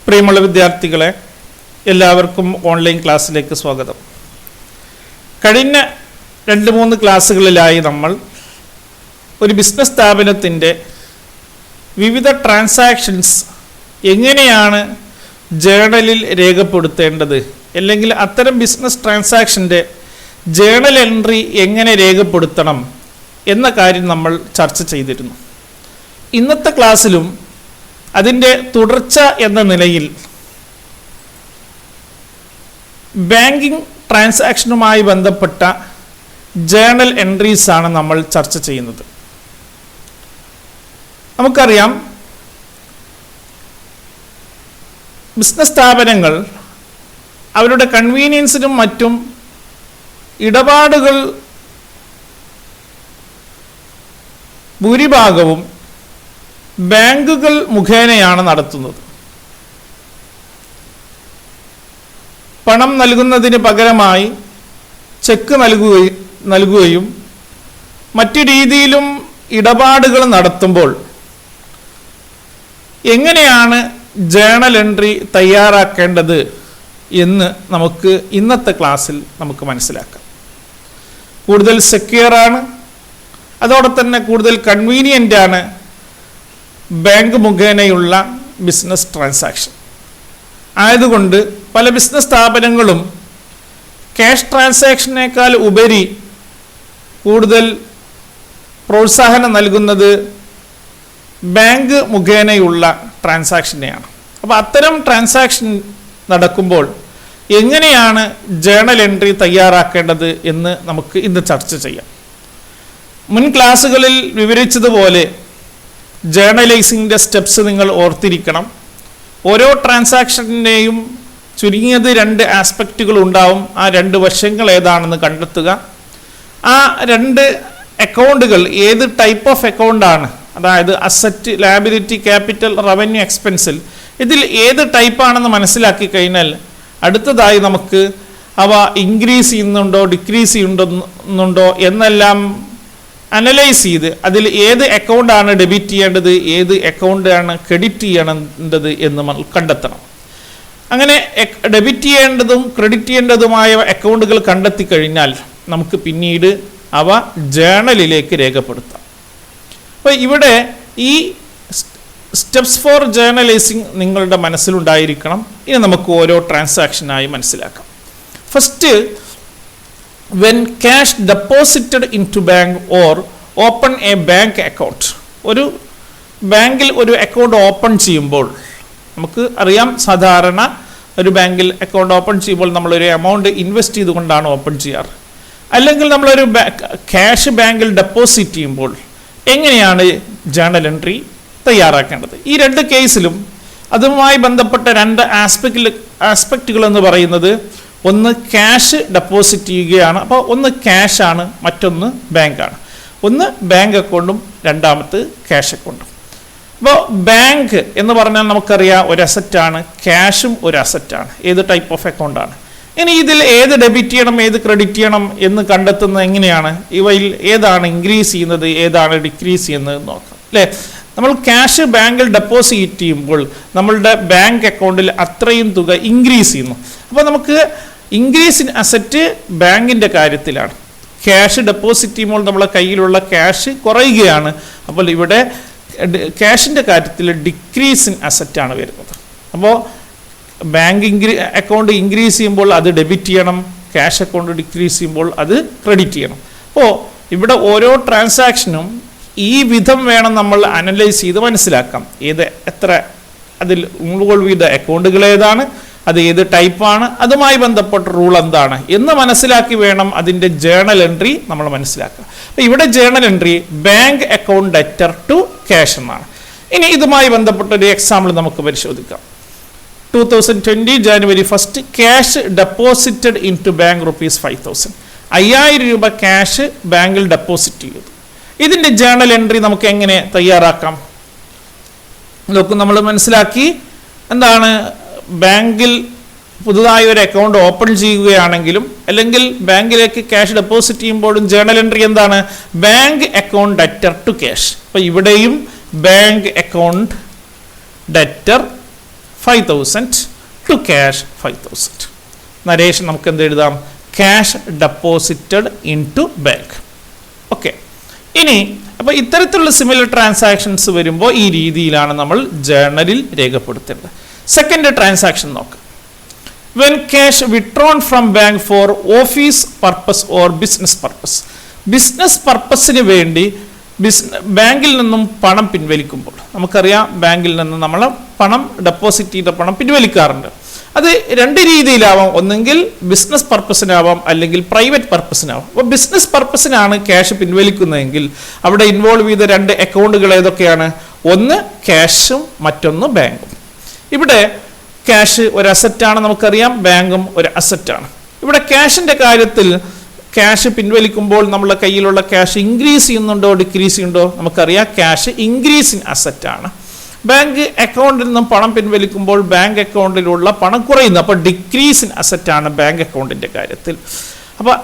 പ്രിയമുള്ള വിദ്യാർത്ഥികളെ, എല്ലാവർക്കും ഓൺലൈൻ ക്ലാസ്സിലേക്ക് സ്വാഗതം. കഴിഞ്ഞ 2-3 ക്ലാസ്സുകളിലായി നമ്മൾ ഒരു ബിസിനസ് സ്ഥാപനത്തിൻ്റെ വിവിധ ട്രാൻസാക്ഷൻസ് എങ്ങനെയാണ് ജേണലിൽ രേഖപ്പെടുത്തേണ്ടത്, അല്ലെങ്കിൽ അത്തരം ബിസിനസ് ട്രാൻസാക്ഷൻ്റെ ജേണൽ എൻട്രി എങ്ങനെ രേഖപ്പെടുത്തണം എന്ന കാര്യം നമ്മൾ ചർച്ച ചെയ്തിരുന്നു. ഇന്നത്തെ ക്ലാസ്സിലും അതിൻ്റെ തുടർച്ച എന്ന നിലയിൽ ബാങ്കിങ് ട്രാൻസാക്ഷനുമായി ബന്ധപ്പെട്ട ജേണൽ എൻട്രീസ് ആണ് നമ്മൾ ചർച്ച ചെയ്യുന്നത്. നമുക്കറിയാം, ബിസിനസ് സ്ഥാപനങ്ങൾ അവരുടെ കൺവീനിയൻസിനും മറ്റും ഇടപാടുകൾ ഭൂരിഭാഗവും ബാങ്കുകൾ മുഖേനയാണ് നടത്തുന്നത്. പണം നൽകുന്നതിന് പകരമായി ചെക്ക് നൽകുകയും മറ്റു രീതിയിലും ഇടപാടുകൾ നടത്തുമ്പോൾ എങ്ങനെയാണ് ജേണൽ എൻട്രി തയ്യാറാക്കേണ്ടത് എന്ന് നമുക്ക് ഇന്നത്തെ ക്ലാസ്സിൽ നമുക്ക് മനസ്സിലാക്കാം. കൂടുതൽ സെക്യൂറാണ്, അതോടൊപ്പം തന്നെ കൂടുതൽ കൺവീനിയൻ്റ് ആണ് ബാങ്ക് മുഖേനയുള്ള ബിസിനസ് ട്രാൻസാക്ഷൻ. ആയതുകൊണ്ട് പല ബിസിനസ് സ്ഥാപനങ്ങളും ക്യാഷ് ട്രാൻസാക്ഷനേക്കാൾ ഉപരി കൂടുതൽ പ്രോത്സാഹനം നൽകുന്നത് ബാങ്ക് മുഖേനയുള്ള ട്രാൻസാക്ഷനെയാണ്. അപ്പോൾ അത്തരം ട്രാൻസാക്ഷൻ നടക്കുമ്പോൾ എങ്ങനെയാണ് ജേണൽ എൻട്രി തയ്യാറാക്കേണ്ടത് എന്ന് നമുക്ക് ഇന്ന് ചർച്ച ചെയ്യാം. മുൻ ക്ലാസ്സുകളിൽ വിവരിച്ചതുപോലെ ജേണലൈസിങ്ങിൻ്റെ സ്റ്റെപ്സ് നിങ്ങൾ ഓർത്തിരിക്കണം. ഓരോ ട്രാൻസാക്ഷൻ്റെയും ചുരുങ്ങിയത് 2 ആസ്പെക്റ്റുകൾ ഉണ്ടാവും. ആ 2 വശങ്ങൾ ഏതാണെന്ന് കണ്ടെത്തുക. ആ 2 അക്കൗണ്ടുകൾ ഏത് ടൈപ്പ് ഓഫ് അക്കൗണ്ടാണ്, അതായത് അസറ്റ്, ലയബിലിറ്റി, ക്യാപിറ്റൽ, റവന്യൂ, എക്സ്പെൻസിൽ ഇതിൽ ഏത് ടൈപ്പാണെന്ന് മനസ്സിലാക്കി കഴിഞ്ഞാൽ അടുത്തതായി നമുക്ക് അവ ഇൻക്രീസ് ചെയ്യുന്നുണ്ടോ ഡിക്രീസ് ചെയ്യുന്നുണ്ടോ എന്നെല്ലാം അനലൈസ് ചെയ്ത് അതിൽ ഏത് അക്കൗണ്ടാണ് ഡെബിറ്റ് ചെയ്യേണ്ടത്, ഏത് അക്കൗണ്ടാണ് ക്രെഡിറ്റ് ചെയ്യേണ്ടത് എന്ന് നമ്മൾ കണ്ടെത്തണം. അങ്ങനെ ഡെബിറ്റ് ചെയ്യേണ്ടതും ക്രെഡിറ്റ് ചെയ്യേണ്ടതുമായ അക്കൗണ്ടുകൾ കണ്ടെത്തി കഴിഞ്ഞാൽ നമുക്ക് പിന്നീട് അവ ജേണലിലേക്ക് രേഖപ്പെടുത്താം. അപ്പോൾ ഇവിടെ ഈ സ്റ്റെപ്സ് ഫോർ ജേണലൈസിങ് നിങ്ങളുടെ മനസ്സിലുണ്ടായിരിക്കണം. ഇനി നമുക്ക് ഓരോ ട്രാൻസാക്ഷനായി മനസ്സിലാക്കാം. First, when cash deposited into bank or open a bank account. ഒരു ബാങ്കിൽ ഒരു അക്കൗണ്ട് ഓപ്പൺ ചെയ്യുമ്പോൾ നമുക്ക് അറിയാം, സാധാരണ ഒരു ബാങ്കിൽ അക്കൗണ്ട് ഓപ്പൺ ചെയ്യുമ്പോൾ നമ്മളൊരു എമൗണ്ട് ഇൻവെസ്റ്റ് ചെയ്തുകൊണ്ടാണ് ഓപ്പൺ ചെയ്യാറ്. അല്ലെങ്കിൽ നമ്മളൊരു ക്യാഷ് ബാങ്കിൽ ഡെപ്പോസിറ്റ് ചെയ്യുമ്പോൾ എങ്ങനെയാണ് ജേണൽ എൻട്രി തയ്യാറാക്കേണ്ടത്? ഈ 2 കേസിലും അതുമായി ബന്ധപ്പെട്ട 2 ആസ്പെക്റ്റുകൾ എന്ന് പറയുന്നത്, ഒന്ന് ക്യാഷ് ഡെപ്പോസിറ്റ് ചെയ്യുകയാണ്, അപ്പോൾ ഒന്ന് ക്യാഷാണ്, മറ്റൊന്ന് ബാങ്കാണ്. ഒന്ന് ബാങ്ക് അക്കൗണ്ടും രണ്ടാമത്തെ ക്യാഷ് അക്കൗണ്ടും. അപ്പോൾ ബാങ്ക് എന്ന് പറഞ്ഞാൽ നമുക്കറിയാം ഒരു അസറ്റാണ്, ക്യാഷും ഒരു അസറ്റാണ്. ഏത് ടൈപ്പ് ഓഫ് അക്കൗണ്ടാണ്? ഇനി ഇതിൽ ഏത് ഡെബിറ്റ് ചെയ്യണം ഏത് ക്രെഡിറ്റ് ചെയ്യണം എന്ന് കണ്ടെത്തുന്നത് എങ്ങനെയാണ്? ഇവയിൽ ഏതാണ് ഇൻക്രീസ് ചെയ്യുന്നത് ഏതാണ് ഡിക്രീസ് ചെയ്യുന്നത് നോക്കാം, അല്ലേ? നമ്മൾ ക്യാഷ് ബാങ്കിൽ ഡെപ്പോസിറ്റ് ചെയ്യുമ്പോൾ നമ്മളുടെ ബാങ്ക് അക്കൗണ്ടിൽ അത്രയും തുക ഇൻക്രീസ് ചെയ്യുന്നു. അപ്പോൾ നമുക്ക് ഇൻക്രീസ് ഇൻ അസറ്റ് ബാങ്കിൻ്റെ കാര്യത്തിലാണ്. ക്യാഷ് ഡെപ്പോസിറ്റ് ചെയ്യുമ്പോൾ നമ്മളെ കയ്യിലുള്ള ക്യാഷ് കുറയുകയാണ്. അപ്പോൾ ഇവിടെ ക്യാഷിൻ്റെ കാര്യത്തിൽ ഡിക്രീസ് ഇൻ അസറ്റാണ് വരുന്നത്. അപ്പോൾ ബാങ്ക് അക്കൗണ്ട് ഇൻക്രീസ് ചെയ്യുമ്പോൾ അത് ഡെബിറ്റ് ചെയ്യണം, ക്യാഷ് അക്കൗണ്ട് ഡിക്രീസ് ചെയ്യുമ്പോൾ അത് ക്രെഡിറ്റ് ചെയ്യണം. അപ്പോൾ ഇവിടെ ഓരോ ട്രാൻസാക്ഷനും ഈ വിധം വേണം നമ്മൾ അനലൈസ് ചെയ്ത് മനസ്സിലാക്കാം. എത്ര അതിൽ ഇൻവോൾവ് ചെയ്ത അക്കൗണ്ടുകൾ ഏതാണ്, അത് ഏത് ടൈപ്പാണ്, അതുമായി ബന്ധപ്പെട്ട റൂൾ എന്താണ് എന്ന് മനസ്സിലാക്കി വേണം അതിൻ്റെ ജേണൽ എൻട്രി നമ്മൾ മനസ്സിലാക്കുക. അപ്പോൾ ഇവിടെ journal entry bank account debtor to cash എന്നാണ്. ഇനി ഇതുമായി ബന്ധപ്പെട്ട ഒരു എക്സാമ്പിൾ നമുക്ക് പരിശോധിക്കാം. 2020 January 1 cash deposited in to bank ₹5,000. 5000 രൂപ ക്യാഷ് ബാങ്കിൽ ഡെപ്പോസിറ്റ് ചെയ്തു. ഇതിൻ്റെ ജേണൽ എൻട്രി നമുക്ക് എങ്ങനെ തയ്യാറാക്കാം? നോക്കും, നമ്മൾ മനസ്സിലാക്കി എന്താണ്, ബാങ്കിൽ പുതുതായി ഒരു അക്കൗണ്ട് ഓപ്പൺ ചെയ്യുകയാണെങ്കിലും അല്ലെങ്കിൽ ബാങ്കിലേക്ക് ക്യാഷ് ഡെപ്പോസിറ്റ് ചെയ്യുമ്പോഴും ജേണൽ എൻട്രി എന്താണ്? Bank account debtor to cash. അപ്പോൾ ഇവിടെയും bank account debtor 5,000 to cash 5,000. Narration നമുക്ക് എന്ത് എഴുതാം? Cash deposited in to bank. Okay, ഇനി അപ്പോൾ ഇത്തരത്തിലുള്ള സിമിലർ ട്രാൻസാക്ഷൻസ് വരുമ്പോൾ ഈ രീതിയിലാണ് നമ്മൾ ജേർണലിൽ രേഖപ്പെടുത്തേണ്ടത്. സെക്കൻഡ് ട്രാൻസാക്ഷൻ നോക്കാം. When cash withdrawn from bank for office purpose or business purpose. Business പർപ്പസിന് വേണ്ടി ബാങ്കിൽ നിന്നും പണം പിൻവലിക്കുമ്പോൾ, നമുക്കറിയാം ബാങ്കിൽ നിന്ന് നമ്മൾ പണം ഡെപ്പോസിറ്റ് ചെയ്ത പണം പിൻവലിക്കാറുണ്ട്. അത് രണ്ട് രീതിയിലാവാം. ഒന്നെങ്കിൽ ബിസിനസ് പർപ്പസിനാവാം, അല്ലെങ്കിൽ പ്രൈവറ്റ് പർപ്പസിനാവാം. അപ്പോൾ ബിസിനസ് പർപ്പസിനാണ് ക്യാഷ് പിൻവലിക്കുന്നതെങ്കിൽ അവിടെ ഇൻവോൾവ് ചെയ്ത രണ്ട് അക്കൗണ്ടുകൾ ഏതൊക്കെയാണ്? ഒന്ന് ക്യാഷും മറ്റൊന്ന് ബാങ്കും. ഇവിടെ ക്യാഷ് ഒരു അസറ്റാണ്, നമുക്കറിയാം. ബാങ്കും ഒരു അസറ്റാണ്. ഇവിടെ ക്യാഷിൻ്റെ കാര്യത്തിൽ ക്യാഷ് പിൻവലിക്കുമ്പോൾ നമ്മുടെ കയ്യിലുള്ള ക്യാഷ് ഇൻക്രീസ് ചെയ്യുന്നുണ്ടോ ഡിക്രീസ് ചെയ്യുന്നുണ്ടോ? നമുക്കറിയാം ക്യാഷ് ഇൻക്രീസിങ് അസറ്റാണ്. ബാങ്ക് അക്കൗണ്ടിൽ നിന്നും പണം പിൻവലിക്കുമ്പോൾ ബാങ്ക് അക്കൗണ്ടിലുള്ള പണം കുറയുന്നു. അപ്പോൾ ഡിക്രീസ് ഇൻ അസറ്റാണ് ബാങ്ക് അക്കൗണ്ടിൻ്റെ കാര്യത്തിൽ. അപ്പോൾ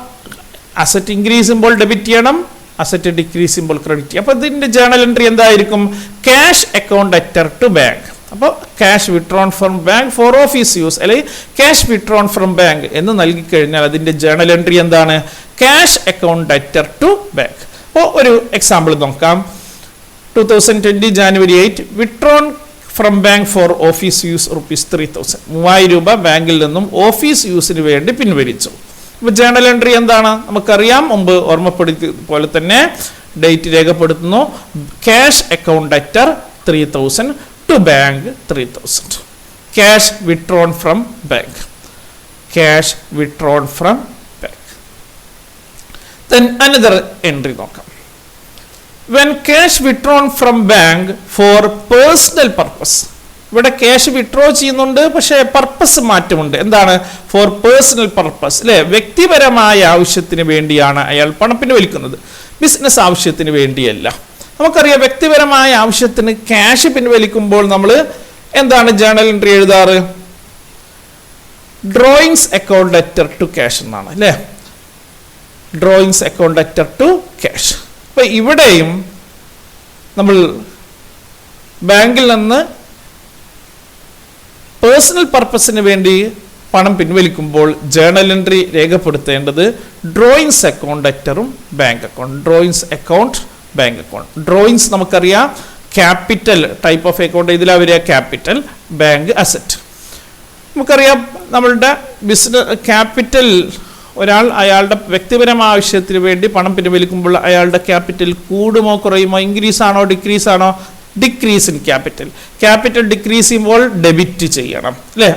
അസറ്റ് ഇൻക്രീസ് ചെയ്യുമ്പോൾ ഡെബിറ്റ് ചെയ്യണം, അസറ്റ് ഡിക്രീസ് ചെയ്യുമ്പോൾ ക്രെഡിറ്റ് ചെയ്യും. അപ്പോൾ ഇതിൻ്റെ ജേർണൽ എൻട്രി എന്തായിരിക്കും? Cash account debtor to bank. അപ്പോൾ cash withdrawn from bank for office use, അല്ലെങ്കിൽ ക്യാഷ് വിത്ഡ്രോൺ ഫ്രം ബാങ്ക് എന്ന് നൽകിക്കഴിഞ്ഞാൽ അതിൻ്റെ ജേർണൽ എൻട്രി എന്താണ്? Cash account debtor to bank. അപ്പോൾ ഒരു എക്സാമ്പിൾ നോക്കാം. 2020 January 8 withdrawn from bank for office use ₹3,000. 3000 രൂപ ബാങ്കിൽ നിന്നും ഓഫീസ് യൂസിന് വേണ്ടി പിൻവലിച്ചു. അപ്പോൾ ജേർണൽ എൻട്രി എന്താണ്? നമുക്കറിയാം, മുമ്പ് ഓർമ്മപ്പെടുത്തിയ പോലെ തന്നെ ഡേറ്റ് രേഖപ്പെടുത്തുന്നു. Cash account debtor 3,000 to bank 3,000. Cash withdrawn from bank. Cash withdrawn from bank. Then another entry നോക്കാം. When cash withdrawn from bank for personal purpose. ഇവിടെ ക്യാഷ് വിത്ഡ്രോ ചെയ്യുന്നുണ്ട്, പക്ഷേ പർപ്പസ് മാറ്റമുണ്ട്. എന്താണ്? ഫോർ പേഴ്സണൽ പർപ്പസ്, അല്ലേ? വ്യക്തിപരമായ ആവശ്യത്തിന് വേണ്ടിയാണ് അയാൾ പണം പിൻവലിക്കുന്നത്, ബിസിനസ് ആവശ്യത്തിന് വേണ്ടിയല്ല. നമുക്കറിയാം വ്യക്തിപരമായ ആവശ്യത്തിന് ക്യാഷ് പിൻവലിക്കുമ്പോൾ നമ്മൾ എന്താണ് ജേർണൽ എൻട്രി എഴുതാറ്? Drawings account debtor to cash എന്നാണ്, അല്ലേ? Drawings account debtor to cash. അപ്പോൾ ഇവിടെയും നമ്മൾ ബാങ്കിൽ നിന്ന് പേഴ്സണൽ പർപ്പസിന് വേണ്ടി പണം പിൻവലിക്കുമ്പോൾ ജേർണൽ എൻട്രി രേഖപ്പെടുത്തേണ്ടത് ഡ്രോയിങ്സ് അക്കൗണ്ട് ഡെറ്ററും bank account. Drawings account, bank account. Drawings നമുക്കറിയാം ക്യാപിറ്റൽ ടൈപ്പ് ഓഫ് അക്കൗണ്ട്, ഇതിലാ വരിക ക്യാപിറ്റൽ, ബാങ്ക് അസറ്റ്. നമുക്കറിയാം നമ്മളുടെ ബിസിനസ് ക്യാപിറ്റൽ, ഒരാൾ അയാളുടെ വ്യക്തിപരമായ ആവശ്യത്തിന് വേണ്ടി പണം പിൻവലിക്കുമ്പോൾ അയാളുടെ ക്യാപിറ്റൽ കൂടുമോ കുറയുമോ? ഇൻക്രീസ് ആണോ ഡിക്രീസ് ആണോ? Decrease in capital. Capital decrease ചെയ്യുമ്പോൾ ഡെബിറ്റ് ചെയ്യണം, അല്ലേ?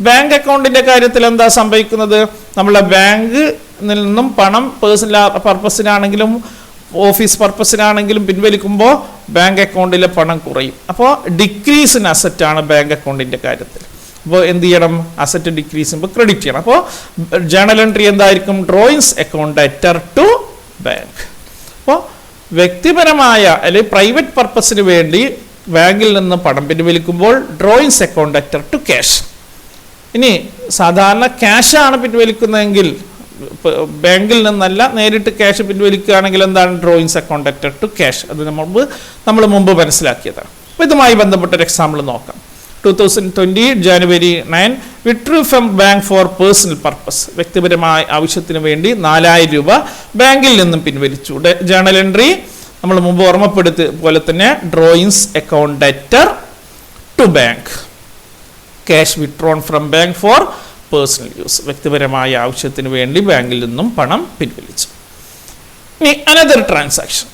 ബാങ്ക് അക്കൗണ്ടിൻ്റെ കാര്യത്തിൽ എന്താ സംഭവിക്കുന്നത്? നമ്മളെ ബാങ്കിൽ നിന്നും പണം പേഴ്സണൽ പർപ്പസിനാണെങ്കിലും ഓഫീസ് പർപ്പസിനാണെങ്കിലും പിൻവലിക്കുമ്പോൾ ബാങ്ക് അക്കൗണ്ടിലെ പണം കുറയും. അപ്പോൾ ഡിക്രീസ് ഇൻ അസറ്റാണ് ബാങ്ക് അക്കൗണ്ടിൻ്റെ കാര്യത്തിൽ. അപ്പോൾ എന്ത് ചെയ്യണം? അസറ്റ് ഡിക്രീസ് ചെയ്യുമ്പോൾ ക്രെഡിറ്റ് ചെയ്യണം. അപ്പോൾ ജേർണൽ എൻട്രി എന്തായിരിക്കും? Drawings account debtor to bank. അപ്പോൾ വ്യക്തിപരമായ അല്ലെങ്കിൽ പ്രൈവറ്റ് പർപ്പസിന് വേണ്ടി ബാങ്കിൽ നിന്ന് പണം പിൻവലിക്കുമ്പോൾ drawings account debtor to cash. ഇനി സാധാരണ ക്യാഷാണ് പിൻവലിക്കുന്നതെങ്കിൽ, ബാങ്കിൽ നിന്നല്ല നേരിട്ട് ക്യാഷ് പിൻവലിക്കുകയാണെങ്കിൽ എന്താണ്? Drawings account debtor to cash. അത് നമ്മൾ മുമ്പ് മനസ്സിലാക്കിയതാണ്. അപ്പോൾ ഇതുമായി ബന്ധപ്പെട്ട ഒരു എക്സാമ്പിൾ നോക്കാം. 2020 January 9 withdrew from bank for personal purpose. വ്യക്തിപരമായ ആവശ്യത്തിന് വേണ്ടി 4000 രൂപ ബാങ്കിൽ നിന്നും പിൻവലിച്ചു. ജേർണൽ എൻട്രി നമ്മൾ മുമ്പ് ഓർമ്മപ്പെടുത്തിയ പോലെ തന്നെ drawings account debtor to bank. Cash withdrawn from bank for personal use. വ്യക്തിപരമായ ആവശ്യത്തിന് വേണ്ടി ബാങ്കിൽ നിന്നും പണം പിൻവലിച്ചു. ഇനി another transaction.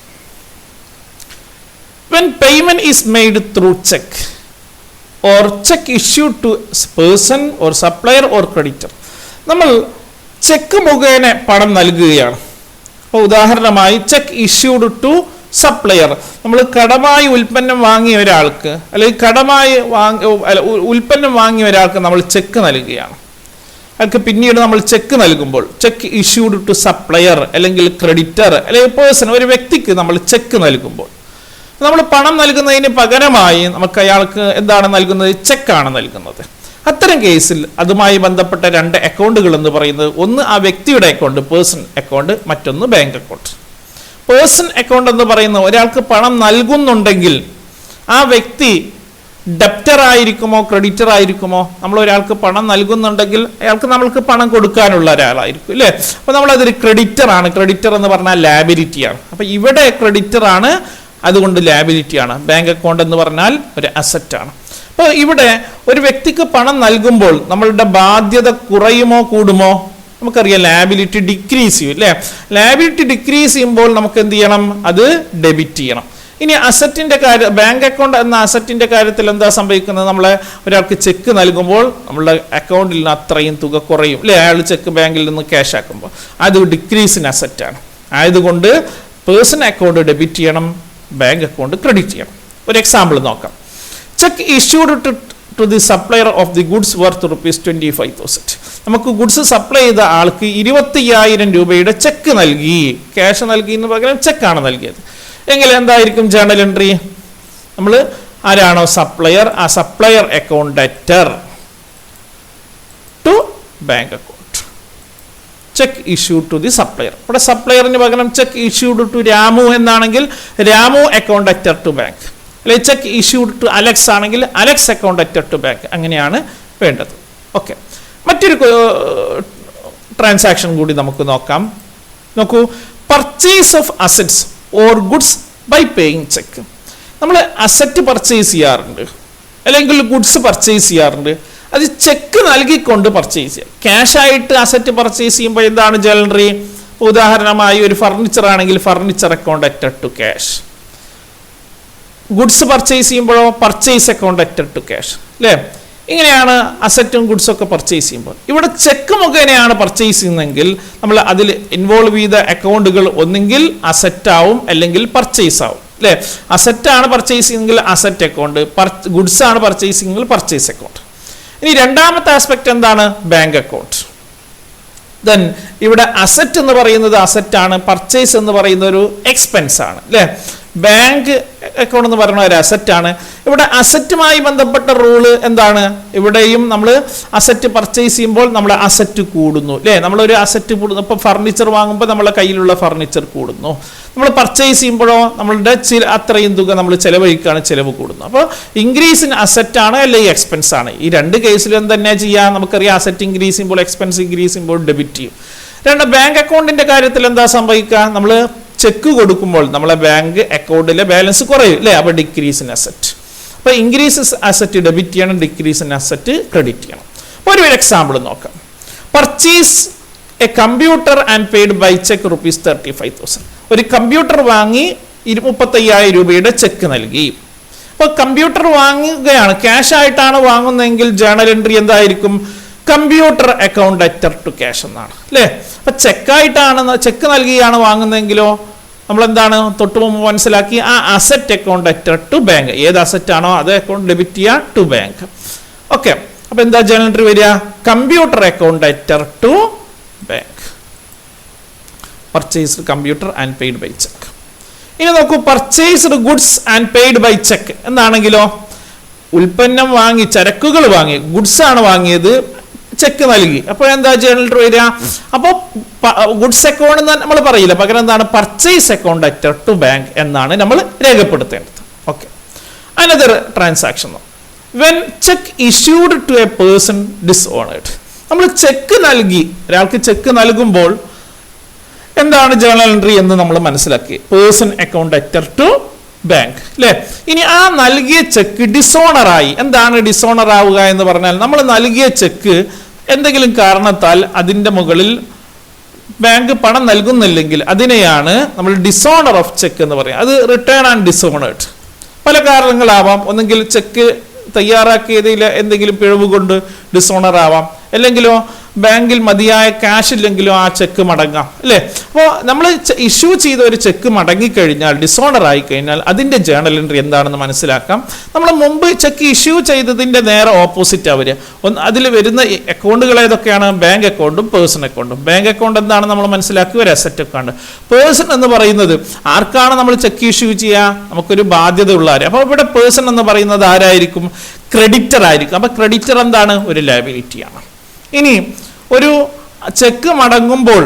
When payment is made through check or check issued to person or supplier or creditor. നമ്മൾ ചെക്ക് മുഖേന പണം നൽകുകയാണ്. അപ്പോൾ ഉദാഹരണമായി ചെക്ക് ഇഷ്യൂഡ് ടു സപ്ലയർ. നമ്മൾ കടമായി ഉൽപ്പന്നം വാങ്ങിയ ഒരാൾക്ക്, അല്ലെങ്കിൽ കടമായി ഉൽപ്പന്നം വാങ്ങിയ ഒരാൾക്ക് നമ്മൾ ചെക്ക് നൽകുകയാണ്. അയാൾക്ക് പിന്നീട് നമ്മൾ ചെക്ക് നൽകുമ്പോൾ ചെക്ക് ഇഷ്യൂഡ് ടു സപ്ലയർ അല്ലെങ്കിൽ ക്രെഡിറ്റർ അല്ലെങ്കിൽ പേഴ്സൺ, ഒരു വ്യക്തിക്ക് നമ്മൾ ചെക്ക് നൽകുമ്പോൾ നമ്മൾ പണം നൽകുന്നതിന് പകരമായി നമുക്ക് അയാൾക്ക് എന്താണ് നൽകുന്നത്? ചെക്കാണ് നൽകുന്നത്. അത്തരം കേസിൽ അതുമായി ബന്ധപ്പെട്ട രണ്ട് അക്കൗണ്ടുകൾ എന്ന് പറയുന്നത്, ഒന്ന് ആ വ്യക്തിയുടെ അക്കൗണ്ട് പേഴ്സൺ അക്കൗണ്ട്, മറ്റൊന്ന് ബാങ്ക് അക്കൗണ്ട്. പേഴ്സൺ അക്കൗണ്ട് എന്ന് പറയുന്നത് ഒരാൾക്ക് പണം നൽകുന്നുണ്ടെങ്കിൽ ആ വ്യക്തി ഡെപ്റ്റർ ആയിരിക്കുമോ ക്രെഡിറ്റർ ആയിരിക്കുമോ? നമ്മൾ ഒരാൾക്ക് പണം നൽകുന്നുണ്ടെങ്കിൽ അയാൾക്ക് നമ്മൾക്ക് പണം കൊടുക്കാനുള്ള ഒരാളായിരിക്കും അല്ലേ? അപ്പൊ നമ്മൾ അതൊരു ക്രെഡിറ്റർ ആണ്. ക്രെഡിറ്റർ എന്ന് പറഞ്ഞാൽ ലാബിലിറ്റി ആണ്. അപ്പൊ ഇവിടെ ക്രെഡിറ്റർ ആണ്, അതുകൊണ്ട് ലാബിലിറ്റി ആണ്. ബാങ്ക് അക്കൗണ്ട് എന്ന് പറഞ്ഞാൽ ഒരു അസറ്റ് ആണ്. അപ്പോൾ ഇവിടെ ഒരു വ്യക്തിക്ക് പണം നൽകുമ്പോൾ നമ്മളുടെ ബാധ്യത കുറയുമോ കൂടുമോ? നമുക്കറിയാം ലാബിലിറ്റി ഡിക്രീസ് ചെയ്യും അല്ലേ? ലാബിലിറ്റി ഡിക്രീസ് ചെയ്യുമ്പോൾ നമുക്ക് എന്ത് ചെയ്യണം? അത് ഡെബിറ്റ് ചെയ്യണം. ഇനി അസറ്റിന്റെ കാര്യം, ബാങ്ക് അക്കൗണ്ട് എന്ന അസറ്റിന്റെ കാര്യത്തിൽ എന്താ സംഭവിക്കുന്നത്? നമ്മളെ ഒരാൾക്ക് ചെക്ക് നൽകുമ്പോൾ നമ്മളുടെ അക്കൗണ്ടിൽ നിന്ന് അത്രയും തുക കുറയും അല്ലെ? അയാൾ ചെക്ക് ബാങ്കിൽ നിന്ന് ക്യാഷ് ആക്കുമ്പോൾ അത് ഡിക്രീസ് ഇൻ അസറ്റ് ആണ്. ആയതുകൊണ്ട് പേഴ്സൺ അക്കൗണ്ട് ഡെബിറ്റ് ചെയ്യണം, ബാങ്ക് അക്കൗണ്ട് ക്രെഡിറ്റ് ചെയ്യണം. ഒരു എക്സാമ്പിൾ നോക്കാം. Cheque issued to the supplier of the goods worth ₹25,000. നമുക്ക് ഗുഡ്സ് സപ്ലൈ ചെയ്ത ആൾക്ക് 25,000 രൂപയുടെ ചെക്ക് നൽകി. ക്യാഷ് നൽകിയതിന് പകരം ചെക്കാണ് നൽകിയത്. എങ്കിൽ എന്തായിരിക്കും ജേണൽ എൻട്രി? നമ്മൾ ആരാണോ സപ്ലയർ, ആ supplier account debtor to bank account. Cheque issued to the supplier. ഇവിടെ സപ്ലയറിന് പകരം ചെക്ക് ഇഷ്യൂഡ് ടു രാമു എന്നാണെങ്കിൽ Ramu account debtor to bank. അല്ലെങ്കിൽ ചെക്ക് ഇഷ്യൂഡ് ടു അലക്സ് ആണെങ്കിൽ Alex account debtor to bank. അങ്ങനെയാണ് വേണ്ടത്. ഓക്കെ, മറ്റൊരു ട്രാൻസാക്ഷൻ കൂടി നമുക്ക് നോക്കാം. നോക്കൂ, purchase of assets or goods by paying cheque. നമ്മൾ അസറ്റ് പർച്ചേസ് ചെയ്യാറുണ്ട് അല്ലെങ്കിൽ ഗുഡ്സ് പർച്ചേസ് ചെയ്യാറുണ്ട്. അത് ചെക്ക് നൽകിക്കൊണ്ട് പർച്ചേസ് ചെയ്യാം. ക്യാഷ് ആയിട്ട് അസറ്റ് പർച്ചേസ് ചെയ്യുമ്പോൾ എന്താണ് ജനററി? ഉദാഹരണമായി ഒരു ഫർണിച്ചർ ആണെങ്കിൽ furniture account debtor to cash. Goods purchase ചെയ്യുമ്പോഴോ purchase account debtor to cash അല്ലേ? ഇങ്ങനെയാണ് അസറ്റും ഗുഡ്സും ഒക്കെ പർച്ചേസ് ചെയ്യുമ്പോൾ. ഇവിടെ ചെക്ക് മുഖേനയാണ് പർച്ചേസ് ചെയ്യുന്നതെങ്കിൽ നമ്മൾ അതിൽ ഇൻവോൾവ് ചെയ്ത അക്കൗണ്ടുകൾ ഒന്നെങ്കിൽ അസറ്റ് ആവും അല്ലെങ്കിൽ പർച്ചേസ് ആവും അല്ലേ? അസറ്റാണ് പർച്ചേസ് ചെയ്യുന്നതെങ്കിൽ അസറ്റ് അക്കൗണ്ട്, ഗുഡ്സ് ആണ് പർച്ചേസ് ചെയ്യുന്നതെങ്കിൽ പർച്ചേസ് അക്കൗണ്ട്. ഇനി രണ്ടാമത്തെ ആസ്പെക്ട് എന്താണ്? Bank account. ദെൻ ഇവിടെ അസറ്റ് എന്ന് പറയുന്നത് അസറ്റാണ്, പർച്ചേസ് എന്ന് പറയുന്ന ഒരു എക്സ്പെൻസ് ആണ് അല്ലേ? ബാങ്ക് അക്കൗണ്ട് എന്ന് പറയുന്ന ഒരു അസറ്റാണ്. ഇവിടെ അസറ്റുമായി ബന്ധപ്പെട്ട റൂള് എന്താണ്? ഇവിടെയും നമ്മൾ അസറ്റ് പർച്ചേസ് ചെയ്യുമ്പോൾ നമ്മൾ അസറ്റ് കൂടുന്നു അല്ലേ? നമ്മളൊരു അസറ്റ് കൂടുന്നു. ഇപ്പോൾ ഫർണിച്ചർ വാങ്ങുമ്പോൾ നമ്മളെ കയ്യിലുള്ള ഫർണിച്ചർ കൂടുന്നു. നമ്മൾ പർച്ചേസ് ചെയ്യുമ്പോഴോ നമ്മളുടെ അത്രയും തുക നമ്മൾ ചെലവഴിക്കുകയാണ്, ചെലവ് കൂടുന്നു. അപ്പോൾ ഇൻക്രീസ് ഇൻ അസറ്റ് ആണ് അല്ലെങ്കിൽ എക്സ്പെൻസ് ആണ്. ഈ രണ്ട് കേസിലും തന്നെ ചെയ്യാം. നമുക്കറിയാം അസറ്റ് ഇൻക്രീസ് ചെയ്യുമ്പോൾ എക്സ്പെൻസ് ഇൻക്രീസ് ചെയ്യുമ്പോൾ ഡെബിറ്റ് ചെയ്യും. രണ്ട് ബാങ്ക് അക്കൗണ്ടിന്റെ കാര്യത്തിൽ എന്താ സംഭവിക്കുക? നമ്മൾ ചെക്ക് കൊടുക്കുമ്പോൾ നമ്മളെ ബാങ്ക് അക്കൗണ്ടിലെ ബാലൻസ് കുറയും അല്ലേ? അപ്പോൾ ഡിക്രീസ് ഇൻ അസറ്റ്. അപ്പോൾ ഇൻക്രീസ് അസറ്റ് ഡെബിറ്റ് ചെയ്യണം, ഡിക്രീസ് ഇൻ അസറ്റ് ക്രെഡിറ്റ് ചെയ്യണം. ഒരു എക്സാമ്പിൾ നോക്കാം. Purchase a computer and paid by cheque ₹35,000. ഒരു കമ്പ്യൂട്ടർ വാങ്ങി 35,000 രൂപയുടെ ചെക്ക് നൽകി. അപ്പോൾ കമ്പ്യൂട്ടർ വാങ്ങുകയാണ്, ക്യാഷ് ആയിട്ടാണ് വാങ്ങുന്നതെങ്കിൽ ജേണൽ എൻട്രി എന്തായിരിക്കും? Computer account debtor to cash എന്നാണ് അല്ലേ? അപ്പൊ ചെക്കായിട്ടാണ്, ചെക്ക് നൽകിയാണ് വാങ്ങുന്നതെങ്കിലോ നമ്മൾ എന്താണ് തൊട്ട് മുമ്പ് മനസ്സിലാക്കി? ആ asset account debtor to bank. ഏത് അസറ്റ് ആണോ അത് അക്കൗണ്ട് ഡെബിറ്റ് ചെയ്യുക ടു ബാങ്ക്. ഓക്കെ, അപ്പൊ എന്താ ജേണൽ എൻട്രി വരിക? Computer account debtor to bank. Purchased computer and paid by cheque. ഇനി നോക്കൂ, purchased goods and paid by cheque എന്നാണെങ്കിലോ ഉൽപ്പന്നം വാങ്ങി, ചരക്കുകൾ വാങ്ങി, ഗുഡ്സ് ആണ് വാങ്ങിയത്, ചെക്ക് നൽകി. അപ്പോൾ എന്താ ജേണൽ എൻട്രി വരിക? അപ്പോൾ ഗുഡ്സ് അക്കൗണ്ട് നമ്മൾ പറയില്ല, പകരം എന്താണ്? Purchase account debtor to bank എന്നാണ് നമ്മൾ രേഖപ്പെടുത്തേണ്ടത്. Okay, another transaction. When cheque issued to a person dishonoured. നമ്മൾ ചെക്ക് നൽകി, ഒരാൾക്ക് ചെക്ക് നൽകുമ്പോൾ എന്താണ് ജേണൽ എൻട്രി എന്ന് നമ്മൾ മനസ്സിലാക്കി? Person account debtor to bank അല്ലേ? ഇനി ആ നൽകിയ ചെക്ക് ഡിസോണറായി. എന്താണ് ഡിസോണർ ആവുക എന്ന് പറഞ്ഞാൽ? നമ്മൾ നൽകിയ ചെക്ക് എന്തെങ്കിലും കാരണത്താൽ അതിൻ്റെ മുകളിൽ ബാങ്ക് പണം നൽകുന്നില്ലെങ്കിൽ അതിനെയാണ് നമ്മൾ ഡിസോണർ ഓഫ് ചെക്ക് എന്ന് പറയുക. അത് റിട്ടേൺ ആൻഡ് ഡിസോണേഡ്. പല കാരണങ്ങളാവാം. ഒന്നെങ്കിൽ ചെക്ക് തയ്യാറാക്കിയതിൽ എന്തെങ്കിലും പിഴവ് കൊണ്ട് ഡിസോണർ ആവാം, അല്ലെങ്കിലോ ബാങ്കിൽ മതിയായ ക്യാഷ് ഇല്ലെങ്കിലോ ആ ചെക്ക് മടങ്ങാം അല്ലേ? അപ്പോൾ നമ്മൾ ഇഷ്യൂ ചെയ്ത ഒരു ചെക്ക് മടങ്ങിക്കഴിഞ്ഞാൽ, ഡിസോണർ ആയി കഴിഞ്ഞാൽ അതിൻ്റെ ജേണൽ എൻട്രി എന്താണെന്ന് മനസ്സിലാക്കാം. നമ്മൾ മുമ്പ് ചെക്ക് ഇഷ്യൂ ചെയ്തതിൻ്റെ നേരെ ഓപ്പോസിറ്റ് അവർ അതിൽ വരുന്ന അക്കൗണ്ടുകൾ ഏതൊക്കെയാണ്? ബാങ്ക് അക്കൗണ്ടും പേഴ്സൺ അക്കൗണ്ടും. ബാങ്ക് അക്കൗണ്ട് എന്താണ് നമ്മൾ മനസ്സിലാക്കി? ഒരു അസറ്റ് അക്കൗണ്ട്. പേഴ്സൺ എന്ന് പറയുന്നത് ആർക്കാണ് നമ്മൾ ചെക്ക് ഇഷ്യൂ ചെയ്യുക? നമുക്കൊരു ബാധ്യത ഉള്ള ആര്. അപ്പോൾ ഇവിടെ പേഴ്സൺ എന്ന് പറയുന്നത് ആരായിരിക്കും? ക്രെഡിറ്റർ ആയിരിക്കും. അപ്പോൾ ക്രെഡിറ്റർ എന്താണ്? ഒരു ലയബിലിറ്റിയാണ്. ഇനി ഒരു ചെക്ക് മടങ്ങുമ്പോൾ,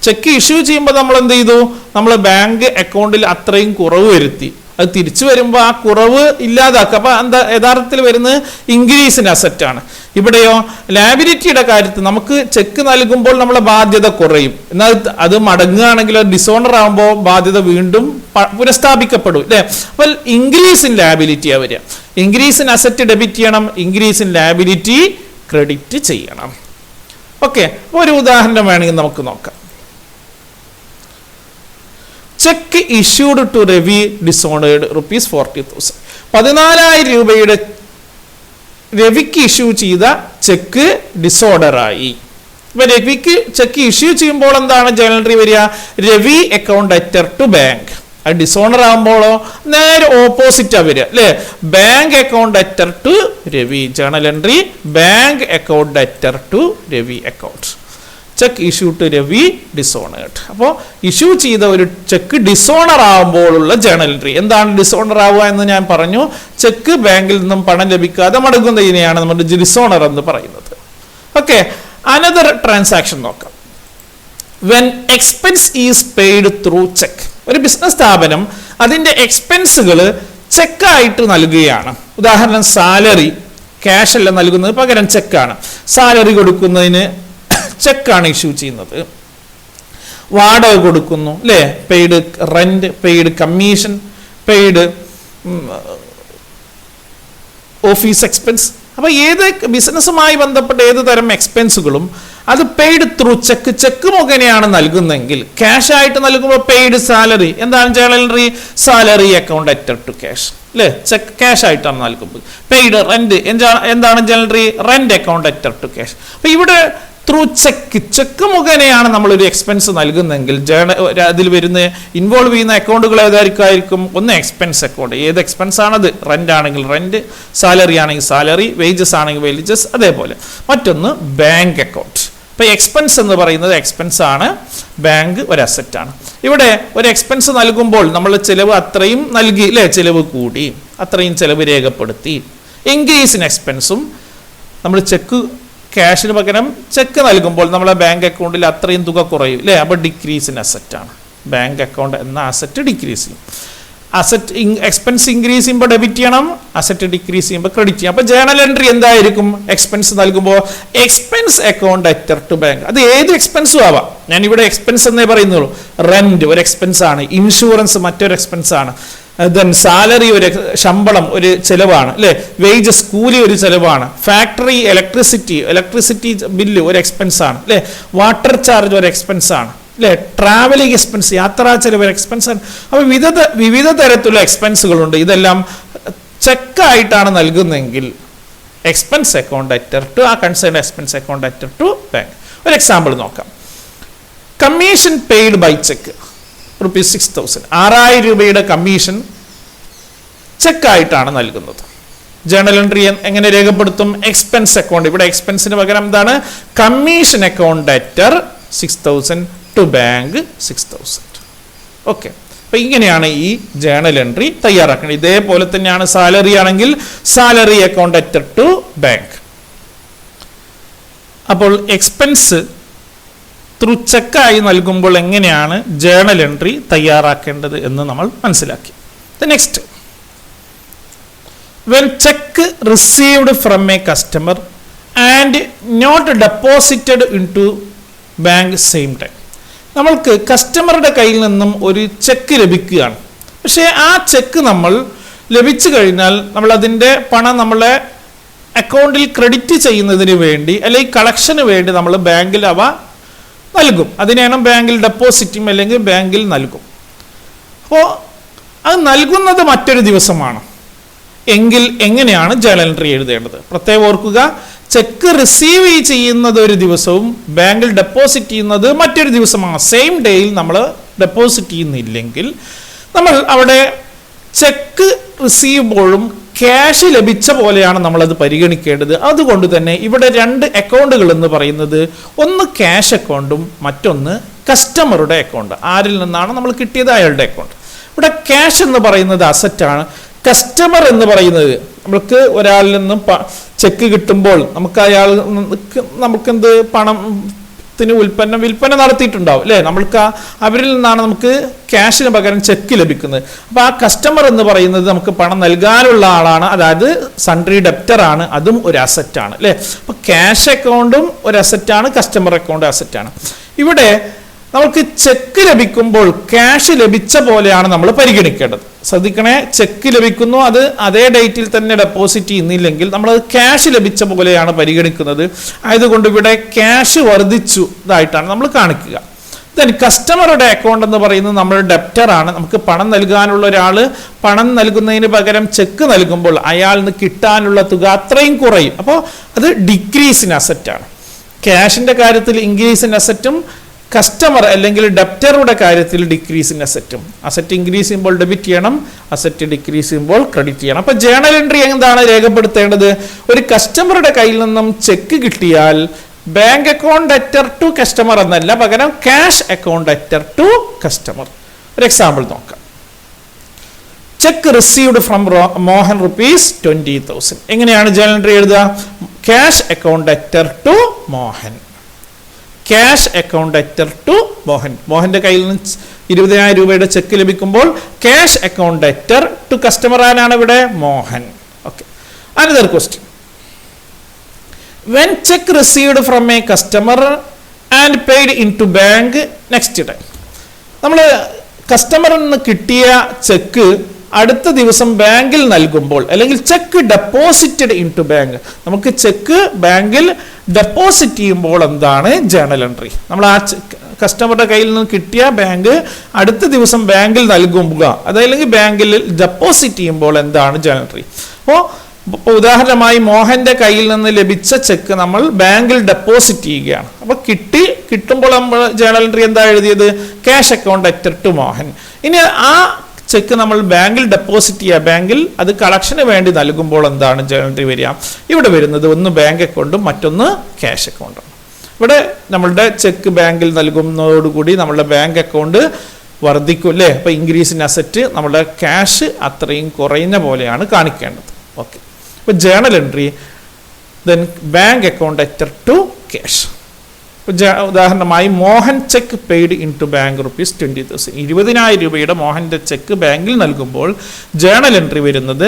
ചെക്ക് ഇഷ്യൂ ചെയ്യുമ്പോൾ നമ്മൾ എന്ത് ചെയ്തു? നമ്മൾ ബാങ്ക് അക്കൗണ്ടിൽ അത്രയും കുറവ് വരുത്തി. അത് തിരിച്ചു വരുമ്പോൾ ആ കുറവ് ഇല്ലാതാക്കുക. അപ്പൊ എന്താ യഥാർത്ഥത്തിൽ വരുന്നത് ഇൻക്രീസ് ഇൻ അസറ്റ് ആണ്. ഇവിടെയോ ലയബിലിറ്റിയുടെ കാര്യത്തിൽ നമുക്ക് ചെക്ക് നൽകുമ്പോൾ നമ്മളെ ബാധ്യത കുറയും, എന്നാൽ അത് മടങ്ങുകയാണെങ്കിൽ ഡിസോണർ ആകുമ്പോൾ ബാധ്യത വീണ്ടും പുനഃസ്ഥാപിക്കപ്പെടും അല്ലെ. അപ്പോൾ ഇൻക്രീസ് ഇൻ ലയബിലിറ്റിയാ വരിക. ഇൻക്രീസ് ഇൻ അസറ്റ് ഡെബിറ്റ് ചെയ്യണം, ഇൻക്രീസ് ഇൻ ലയബിലിറ്റി ക്രെഡിറ്റ് ചെയ്യണം. ഓക്കെ, ഒരു ഉദാഹരണം വേണമെങ്കിൽ നമുക്ക് നോക്കാം. Cheque issued to Ravi dishonoured ₹40,000. 14,000 രൂപയുടെ രവിക്ക് ഇഷ്യൂ ചെയ്ത ചെക്ക് ഡിസോർഡറായി. ഇപ്പൊ രവിക്ക് ചെക്ക് ഇഷ്യൂ ചെയ്യുമ്പോൾ എന്താണ് ജേണൽ എൻട്രി വരിക? Ravi account debtor to bank. അത് ഡിസോണർ ആകുമ്പോഴോ നേരെ ഓപ്പോസിറ്റാ വരിക അല്ലെ. Bank account debtor to Ravi. Journal entry bank account debtor to Ravi account. Cheque issue to Ravi dishonoured. അപ്പോൾ ഇഷ്യൂ ചെയ്ത ഒരു ചെക്ക് ഡിസോണർ ആകുമ്പോഴുള്ള ജേണൽ എൻട്രി. എന്താണ് ഡിസോണർ ആവുക എന്ന് ഞാൻ പറഞ്ഞു. ചെക്ക് ബാങ്കിൽ നിന്നും പണം ലഭിക്കാതെ മടങ്ങുന്നതിനെയാണ് നമ്മൾ ഡിസോണർ എന്ന് പറയുന്നത്. ഓക്കെ, അനദർ ട്രാൻസാക്ഷൻ നോക്കാം. When expense is paid through check. ഒരു ബിസിനസ് സ്ഥാപനം അതിന്റെ എക്സ്പെൻസുകൾ ചെക്കായിട്ട് നൽകുകയാണ്. ഉദാഹരണം സാലറി ക്യാഷ് അല്ല നൽകുന്നത്, പകരം ചെക്കാണ്. സാലറി കൊടുക്കുന്നതിന് ചെക്കാണ് ഇഷ്യൂ ചെയ്യുന്നത്. വാടക കൊടുക്കുന്നു അല്ലേ, paid rent, paid commission, paid office expense. അപ്പൊ ഏത് ബിസിനസ്സുമായി ബന്ധപ്പെട്ട ഏത് തരം എക്സ്പെൻസുകളും അത് പെയ്ഡ് ത്രൂ ചെക്ക്, ചെക്ക് മുഖേനയാണ് നൽകുന്നെങ്കിൽ, ക്യാഷ് ആയിട്ട് നൽകുമ്പോൾ പെയ്ഡ് സാലറി. എന്താണ് journal entry? Salary account debtor to cash അല്ലേ, ചെക്ക് ക്യാഷ് ആയിട്ടാണ് നൽകുമ്പോൾ. പെയ്ഡ് റെന്റ് എന്താണ് journal entry? Rent account debtor to cash. അപ്പൊ ഇവിടെ ത്രൂ ചെക്ക്, ചെക്ക് മുഖേനയാണ് നമ്മളൊരു എക്സ്പെൻസ് നൽകുന്നെങ്കിൽ അതിൽ വരുന്ന ഇൻവോൾവ് ചെയ്യുന്ന അക്കൗണ്ടുകൾ ഏതായിരിക്കും? ഒന്ന് എക്സ്പെൻസ് അക്കൗണ്ട്. ഏത് എക്സ്പെൻസ് ആണത്? റെന്റ് ആണെങ്കിൽ റെന്റ്, സാലറി ആണെങ്കിൽ സാലറി, വേജസ് ആണെങ്കിൽ വേജസ്, അതേപോലെ. മറ്റൊന്ന് ബാങ്ക് അക്കൗണ്ട്. ഇപ്പൊ എക്സ്പെൻസ് എന്ന് പറയുന്നത് എക്സ്പെൻസ് ആണ്, ബാങ്ക് ഒരു അസറ്റ് ആണ്. ഇവിടെ ഒരു എക്സ്പെൻസ് നൽകുമ്പോൾ നമ്മൾ ചിലവ് അത്രയും നൽകി അല്ലെ, ചിലവ് കൂടി, അത്രയും ചിലവ് രേഖപ്പെടുത്തി. ഇൻക്രീസ് ഇൻ എക്സ്പെൻസും നമ്മൾ ചെക്ക് ക്യാഷിന് പകരം ചെക്ക് നൽകുമ്പോൾ നമ്മളെ ബാങ്ക് അക്കൗണ്ടിൽ അത്രയും തുക കുറയും അല്ലേ. അപ്പോൾ ഡിക്രീസ് ഇൻ അസറ്റ് ആണ്. ബാങ്ക് അക്കൗണ്ട് എന്ന അസറ്റ് ഡിക്രീസ് ചെയ്യും. അസറ്റ് എക്സ്പെൻസ് ഇൻക്രീസ് ചെയ്യുമ്പോൾ ഡെബിറ്റ് ചെയ്യണം, അസറ്റ് ഡിക്രീസ് ചെയ്യുമ്പോൾ ക്രെഡിറ്റ് ചെയ്യും. അപ്പോൾ ജേണൽ എൻട്രി എന്തായിരിക്കും? എക്സ്പെൻസ് നൽകുമ്പോൾ expense account debtor to bank. അത് ഏത് എക്സ്പെൻസും ആവാം. ഞാനിവിടെ എക്സ്പെൻസ് എന്നേ പറയുന്നുള്ളൂ. റെന്റ് ഒരു എക്സ്പെൻസ് ആണ്, ഇൻഷുറൻസ് മറ്റൊരു എക്സ്പെൻസ് ആണ്, ദെൻ സാലറി ഒരു ശമ്പളം ഒരു ചെലവാണ് അല്ലെ, വേജസ് കൂലി ഒരു ചെലവാണ്, ഫാക്ടറി ഇലക്ട്രിസിറ്റി ബില്ല് ഒരു എക്സ്പെൻസ് ആണ് അല്ലെ, വാട്ടർ ചാർജ് ഒരു എക്സ്പെൻസ് ആണ് അല്ലെ, ട്രാവലിംഗ് എക്സ്പെൻസ് യാത്രാ ചെലവ് ഒരു എക്സ്പെൻസ് ആണ്. അപ്പോൾ വിവിധ തരത്തിലുള്ള എക്സ്പെൻസുകളുണ്ട്. ഇതെല്ലാം ചെക്കായിട്ടാണ് നൽകുന്നതെങ്കിൽ എക്സ്പെൻസ് അക്കൗണ്ട് ഡെറ്റർ ടു ആ concern expense account debtor to bank. ഒരു എക്സാമ്പിൾ നോക്കാം. Commission paid by cheque ₹6,000. 6,000 രൂപയുടെ കമ്മീഷൻ ചെക്കായിട്ടാണ് നൽകുന്നത്. ജേണൽ എൻട്രി എങ്ങനെ രേഖപ്പെടുത്തും? Expense account. ഇവിടെ എക്സ്പെൻസിന് പകരം എന്താണ്? Commission account debtor 6,000 to bank 6,000. Okay, അപ്പൊ ഇങ്ങനെയാണ് ഈ ജേണൽ എൻട്രി തയ്യാറാക്കുന്നത്. ഇതേപോലെ തന്നെയാണ് സാലറി ആണെങ്കിൽ salary account debtor to bank. അപ്പോൾ എക്സ്പെൻസ് ത്രൂ ചെക്കായി നൽകുമ്പോൾ എങ്ങനെയാണ് ജേണൽ എൻട്രി തയ്യാറാക്കേണ്ടത് എന്ന് നമ്മൾ മനസ്സിലാക്കി. Next, when check received from a customer and not deposited into bank same time. നമ്മൾക്ക് കസ്റ്റമറുടെ കയ്യിൽ നിന്നും ഒരു ചെക്ക് ലഭിക്കുകയാണ്. പക്ഷേ ആ ചെക്ക് നമ്മൾ ലഭിച്ചു കഴിഞ്ഞാൽ നമ്മൾ അതിൻ്റെ പണം നമ്മളെ അക്കൗണ്ടിൽ ക്രെഡിറ്റ് ചെയ്യുന്നതിന് വേണ്ടി അല്ലെങ്കിൽ കളക്ഷന് വേണ്ടി നമ്മൾ ബാങ്കിൽ അവ നൽകും. അതിനെയാണ് ബാങ്കിൽ ഡെപ്പോസിറ്റും അല്ലെങ്കിൽ ബാങ്കിൽ നൽകും. അപ്പോൾ അത് നൽകുന്നത് മറ്റൊരു ദിവസമാണ് എങ്കിൽ എങ്ങനെയാണ് ജേണൽ എൻട്രി എഴുതേണ്ടത്? പ്രത്യേകം ഓർക്കുക, ചെക്ക് റിസീവ് ചെയ്യുന്നത് ഒരു ദിവസവും ബാങ്കിൽ ഡെപ്പോസിറ്റ് ചെയ്യുന്നത് മറ്റൊരു ദിവസമാണ്. സെയിം ഡേയിൽ നമ്മൾ ഡെപ്പോസിറ്റ് ചെയ്യുന്നില്ലെങ്കിൽ നമ്മൾ അവിടെ ചെക്ക് റിസീവ് ചെയ്യുമ്പോഴും ക്യാഷ് ലഭിച്ച പോലെയാണ് നമ്മളത് പരിഗണിക്കേണ്ടത്. അതുകൊണ്ട് തന്നെ ഇവിടെ രണ്ട് അക്കൗണ്ടുകൾ എന്ന് പറയുന്നത് ഒന്ന് ക്യാഷ് അക്കൗണ്ടും മറ്റൊന്ന് കസ്റ്റമറുടെ അക്കൗണ്ട്. ആരിൽ നിന്നാണ് നമ്മൾ കിട്ടിയത് അയാളുടെ അക്കൗണ്ട്. ഇവിടെ ക്യാഷ് എന്ന് പറയുന്നത് അസറ്റാണ്. കസ്റ്റമർ എന്ന് പറയുന്നത് നമുക്ക് ഒരാളിൽ നിന്നും ചെക്ക് കിട്ടുമ്പോൾ നമുക്ക് എന്ത് പണം ദിവസത്തിന് വിൽപ്പന നടത്തിയിട്ടുണ്ടാവും അല്ലേ. നമ്മൾക്ക് അവരിൽ നിന്നാണ് നമുക്ക് ക്യാഷിന് പകരം ചെക്ക് ലഭിക്കുന്നത്. അപ്പോൾ ആ കസ്റ്റമർ എന്ന് പറയുന്നത് നമുക്ക് പണം നൽകാനുള്ള ആളാണ്, അതായത് സൺട്രി ഡെപ്റ്റർ ആണ്, അതും ഒരു അസറ്റാണ് അല്ലേ. അപ്പോൾ ക്യാഷ് അക്കൗണ്ടും ഒരു അസറ്റാണ്, കസ്റ്റമർ അക്കൗണ്ട് അസറ്റാണ്. ഇവിടെ നമുക്ക് ചെക്ക് ലഭിക്കുമ്പോൾ ക്യാഷ് ലഭിച്ച പോലെയാണ് നമ്മൾ പരിഗണിക്കേണ്ടത്. ശ്രദ്ധിക്കണേ, ചെക്ക് ലഭിക്കുന്നു, അത് അതേ ഡേറ്റിൽ തന്നെ ഡെപ്പോസിറ്റ് ചെയ്യുന്നില്ലെങ്കിൽ നമ്മളത് ക്യാഷ് ലഭിച്ച പോലെയാണ് പരിഗണിക്കുന്നത്. ആയതുകൊണ്ട് ഇവിടെ ക്യാഷ് വർദ്ധിച്ചു ഇതായിട്ടാണ് നമ്മൾ കാണിക്കുക. ദെൻ കസ്റ്റമറുടെ അക്കൗണ്ട് എന്ന് പറയുന്നത് നമ്മൾ ഡെപ്റ്റർ ആണ്. നമുക്ക് പണം നൽകാനുള്ള ഒരാൾ പണം നൽകുന്നതിന് പകരം ചെക്ക് നൽകുമ്പോൾ അയാളിൽ നിന്ന് കിട്ടാനുള്ള തുക അത്രയും കുറയും. അപ്പോൾ അത് ഡിക്രീസ് ഇൻ അസറ്റാണ്. ക്യാഷിന്റെ കാര്യത്തിൽ ഇൻക്രീസ് ഇൻ അസറ്റും കസ്റ്റമർ അല്ലെങ്കിൽ ഡെപ്റ്ററുടെ കാര്യത്തിൽ ഡിക്രീസ് ഇൻ അസറ്റും. അസറ്റ് ഇൻക്രീസ് ചെയ്യുമ്പോൾ ഡെബിറ്റ് ചെയ്യണം, അസറ്റ് ഡിക്രീസ് ചെയ്യുമ്പോൾ ക്രെഡിറ്റ് ചെയ്യണം. അപ്പൊ ജേണൽ എൻട്രി എന്താണ് രേഖപ്പെടുത്തേണ്ടത്? ഒരു കസ്റ്റമറുടെ കയ്യിൽ നിന്നും ചെക്ക് കിട്ടിയാൽ bank account debtor to customer എന്നല്ല, പകരം cash account debtor to customer. ഒരു എക്സാമ്പിൾ നോക്കാം. Cheque received from Mohan ₹20,000. എങ്ങനെയാണ് ജേണൽ എൻട്രി എഴുതുക? Cash account debtor to Mohan, cash account debtor to Mohan. മോഹന്റെ കയ്യിൽ നിന്ന് 20,000 രൂപയുടെ ചെക്ക് ലഭിക്കുമ്പോൾ cash account debtor to customer ആരാണ് ഇവിടെ? Mohan. Okay. Another question. When cheque received from a customer and paid in to bank next day. നമ്മൾ കസ്റ്റമറിൽ നിന്ന് കിട്ടിയ ചെക്ക് അടുത്ത ദിവസം ബാങ്കിൽ നൽകുമ്പോൾ, അല്ലെങ്കിൽ cheque deposited in to bank, നമുക്ക് ചെക്ക് ബാങ്കിൽ ഡെപ്പോസിറ്റ് ചെയ്യുമ്പോൾ എന്താണ് ജേണൽ എൻട്രി? നമ്മൾ ആ കസ്റ്റമറുടെ കയ്യിൽ നിന്ന് കിട്ടിയ ബാങ്ക് അടുത്ത ദിവസം ബാങ്കിൽ നൽകുമ്പോൾ, അതല്ലെങ്കിൽ ബാങ്കിൽ ഡെപ്പോസിറ്റ് ചെയ്യുമ്പോൾ എന്താണ് ജേണൽ എൻട്രി? അപ്പോൾ ഉദാഹരണമായി മോഹന്റെ കയ്യിൽ നിന്ന് ലഭിച്ച ചെക്ക് നമ്മൾ ബാങ്കിൽ ഡെപ്പോസിറ്റ് ചെയ്യുകയാണ്. അപ്പോൾ കിട്ടുമ്പോൾ നമ്മൾ ജേണൽ എൻട്രി എന്താ എഴുതിയത്? Cash account debtor to Mohan. ഇനി ആ ചെക്ക് നമ്മൾ ബാങ്കിൽ ഡെപ്പോസിറ്റ് ചെയ്യുക, ബാങ്കിൽ അത് കളക്ഷന് വേണ്ടി നൽകുമ്പോൾ എന്താണ് ജേണൽ എൻട്രി വരിക? ഇവിടെ വരുന്നത് ഒന്ന് ബാങ്ക് അക്കൗണ്ടും മറ്റൊന്ന് ക്യാഷ് അക്കൗണ്ടും. ഇവിടെ നമ്മളുടെ ചെക്ക് ബാങ്കിൽ നൽകുന്നതോടുകൂടി നമ്മളുടെ ബാങ്ക് അക്കൗണ്ട് വർദ്ധിക്കും അല്ലേ. അപ്പോൾ ഇൻക്രീസ് ഇൻ അസറ്റ്, നമ്മുടെ ക്യാഷ് അത്രയും കുറയുന്ന പോലെയാണ് കാണിക്കേണ്ടത്. ഓക്കെ. അപ്പോൾ journal entry then bank account debtor to cash. ഉദാഹരണമായി Mohan cheque paid in to bank ₹20,000. 20,000 രൂപയുടെ മോഹന്റെ ചെക്ക് ബാങ്കിൽ നൽകുമ്പോൾ ജേണൽ എൻട്രി വരുന്നത്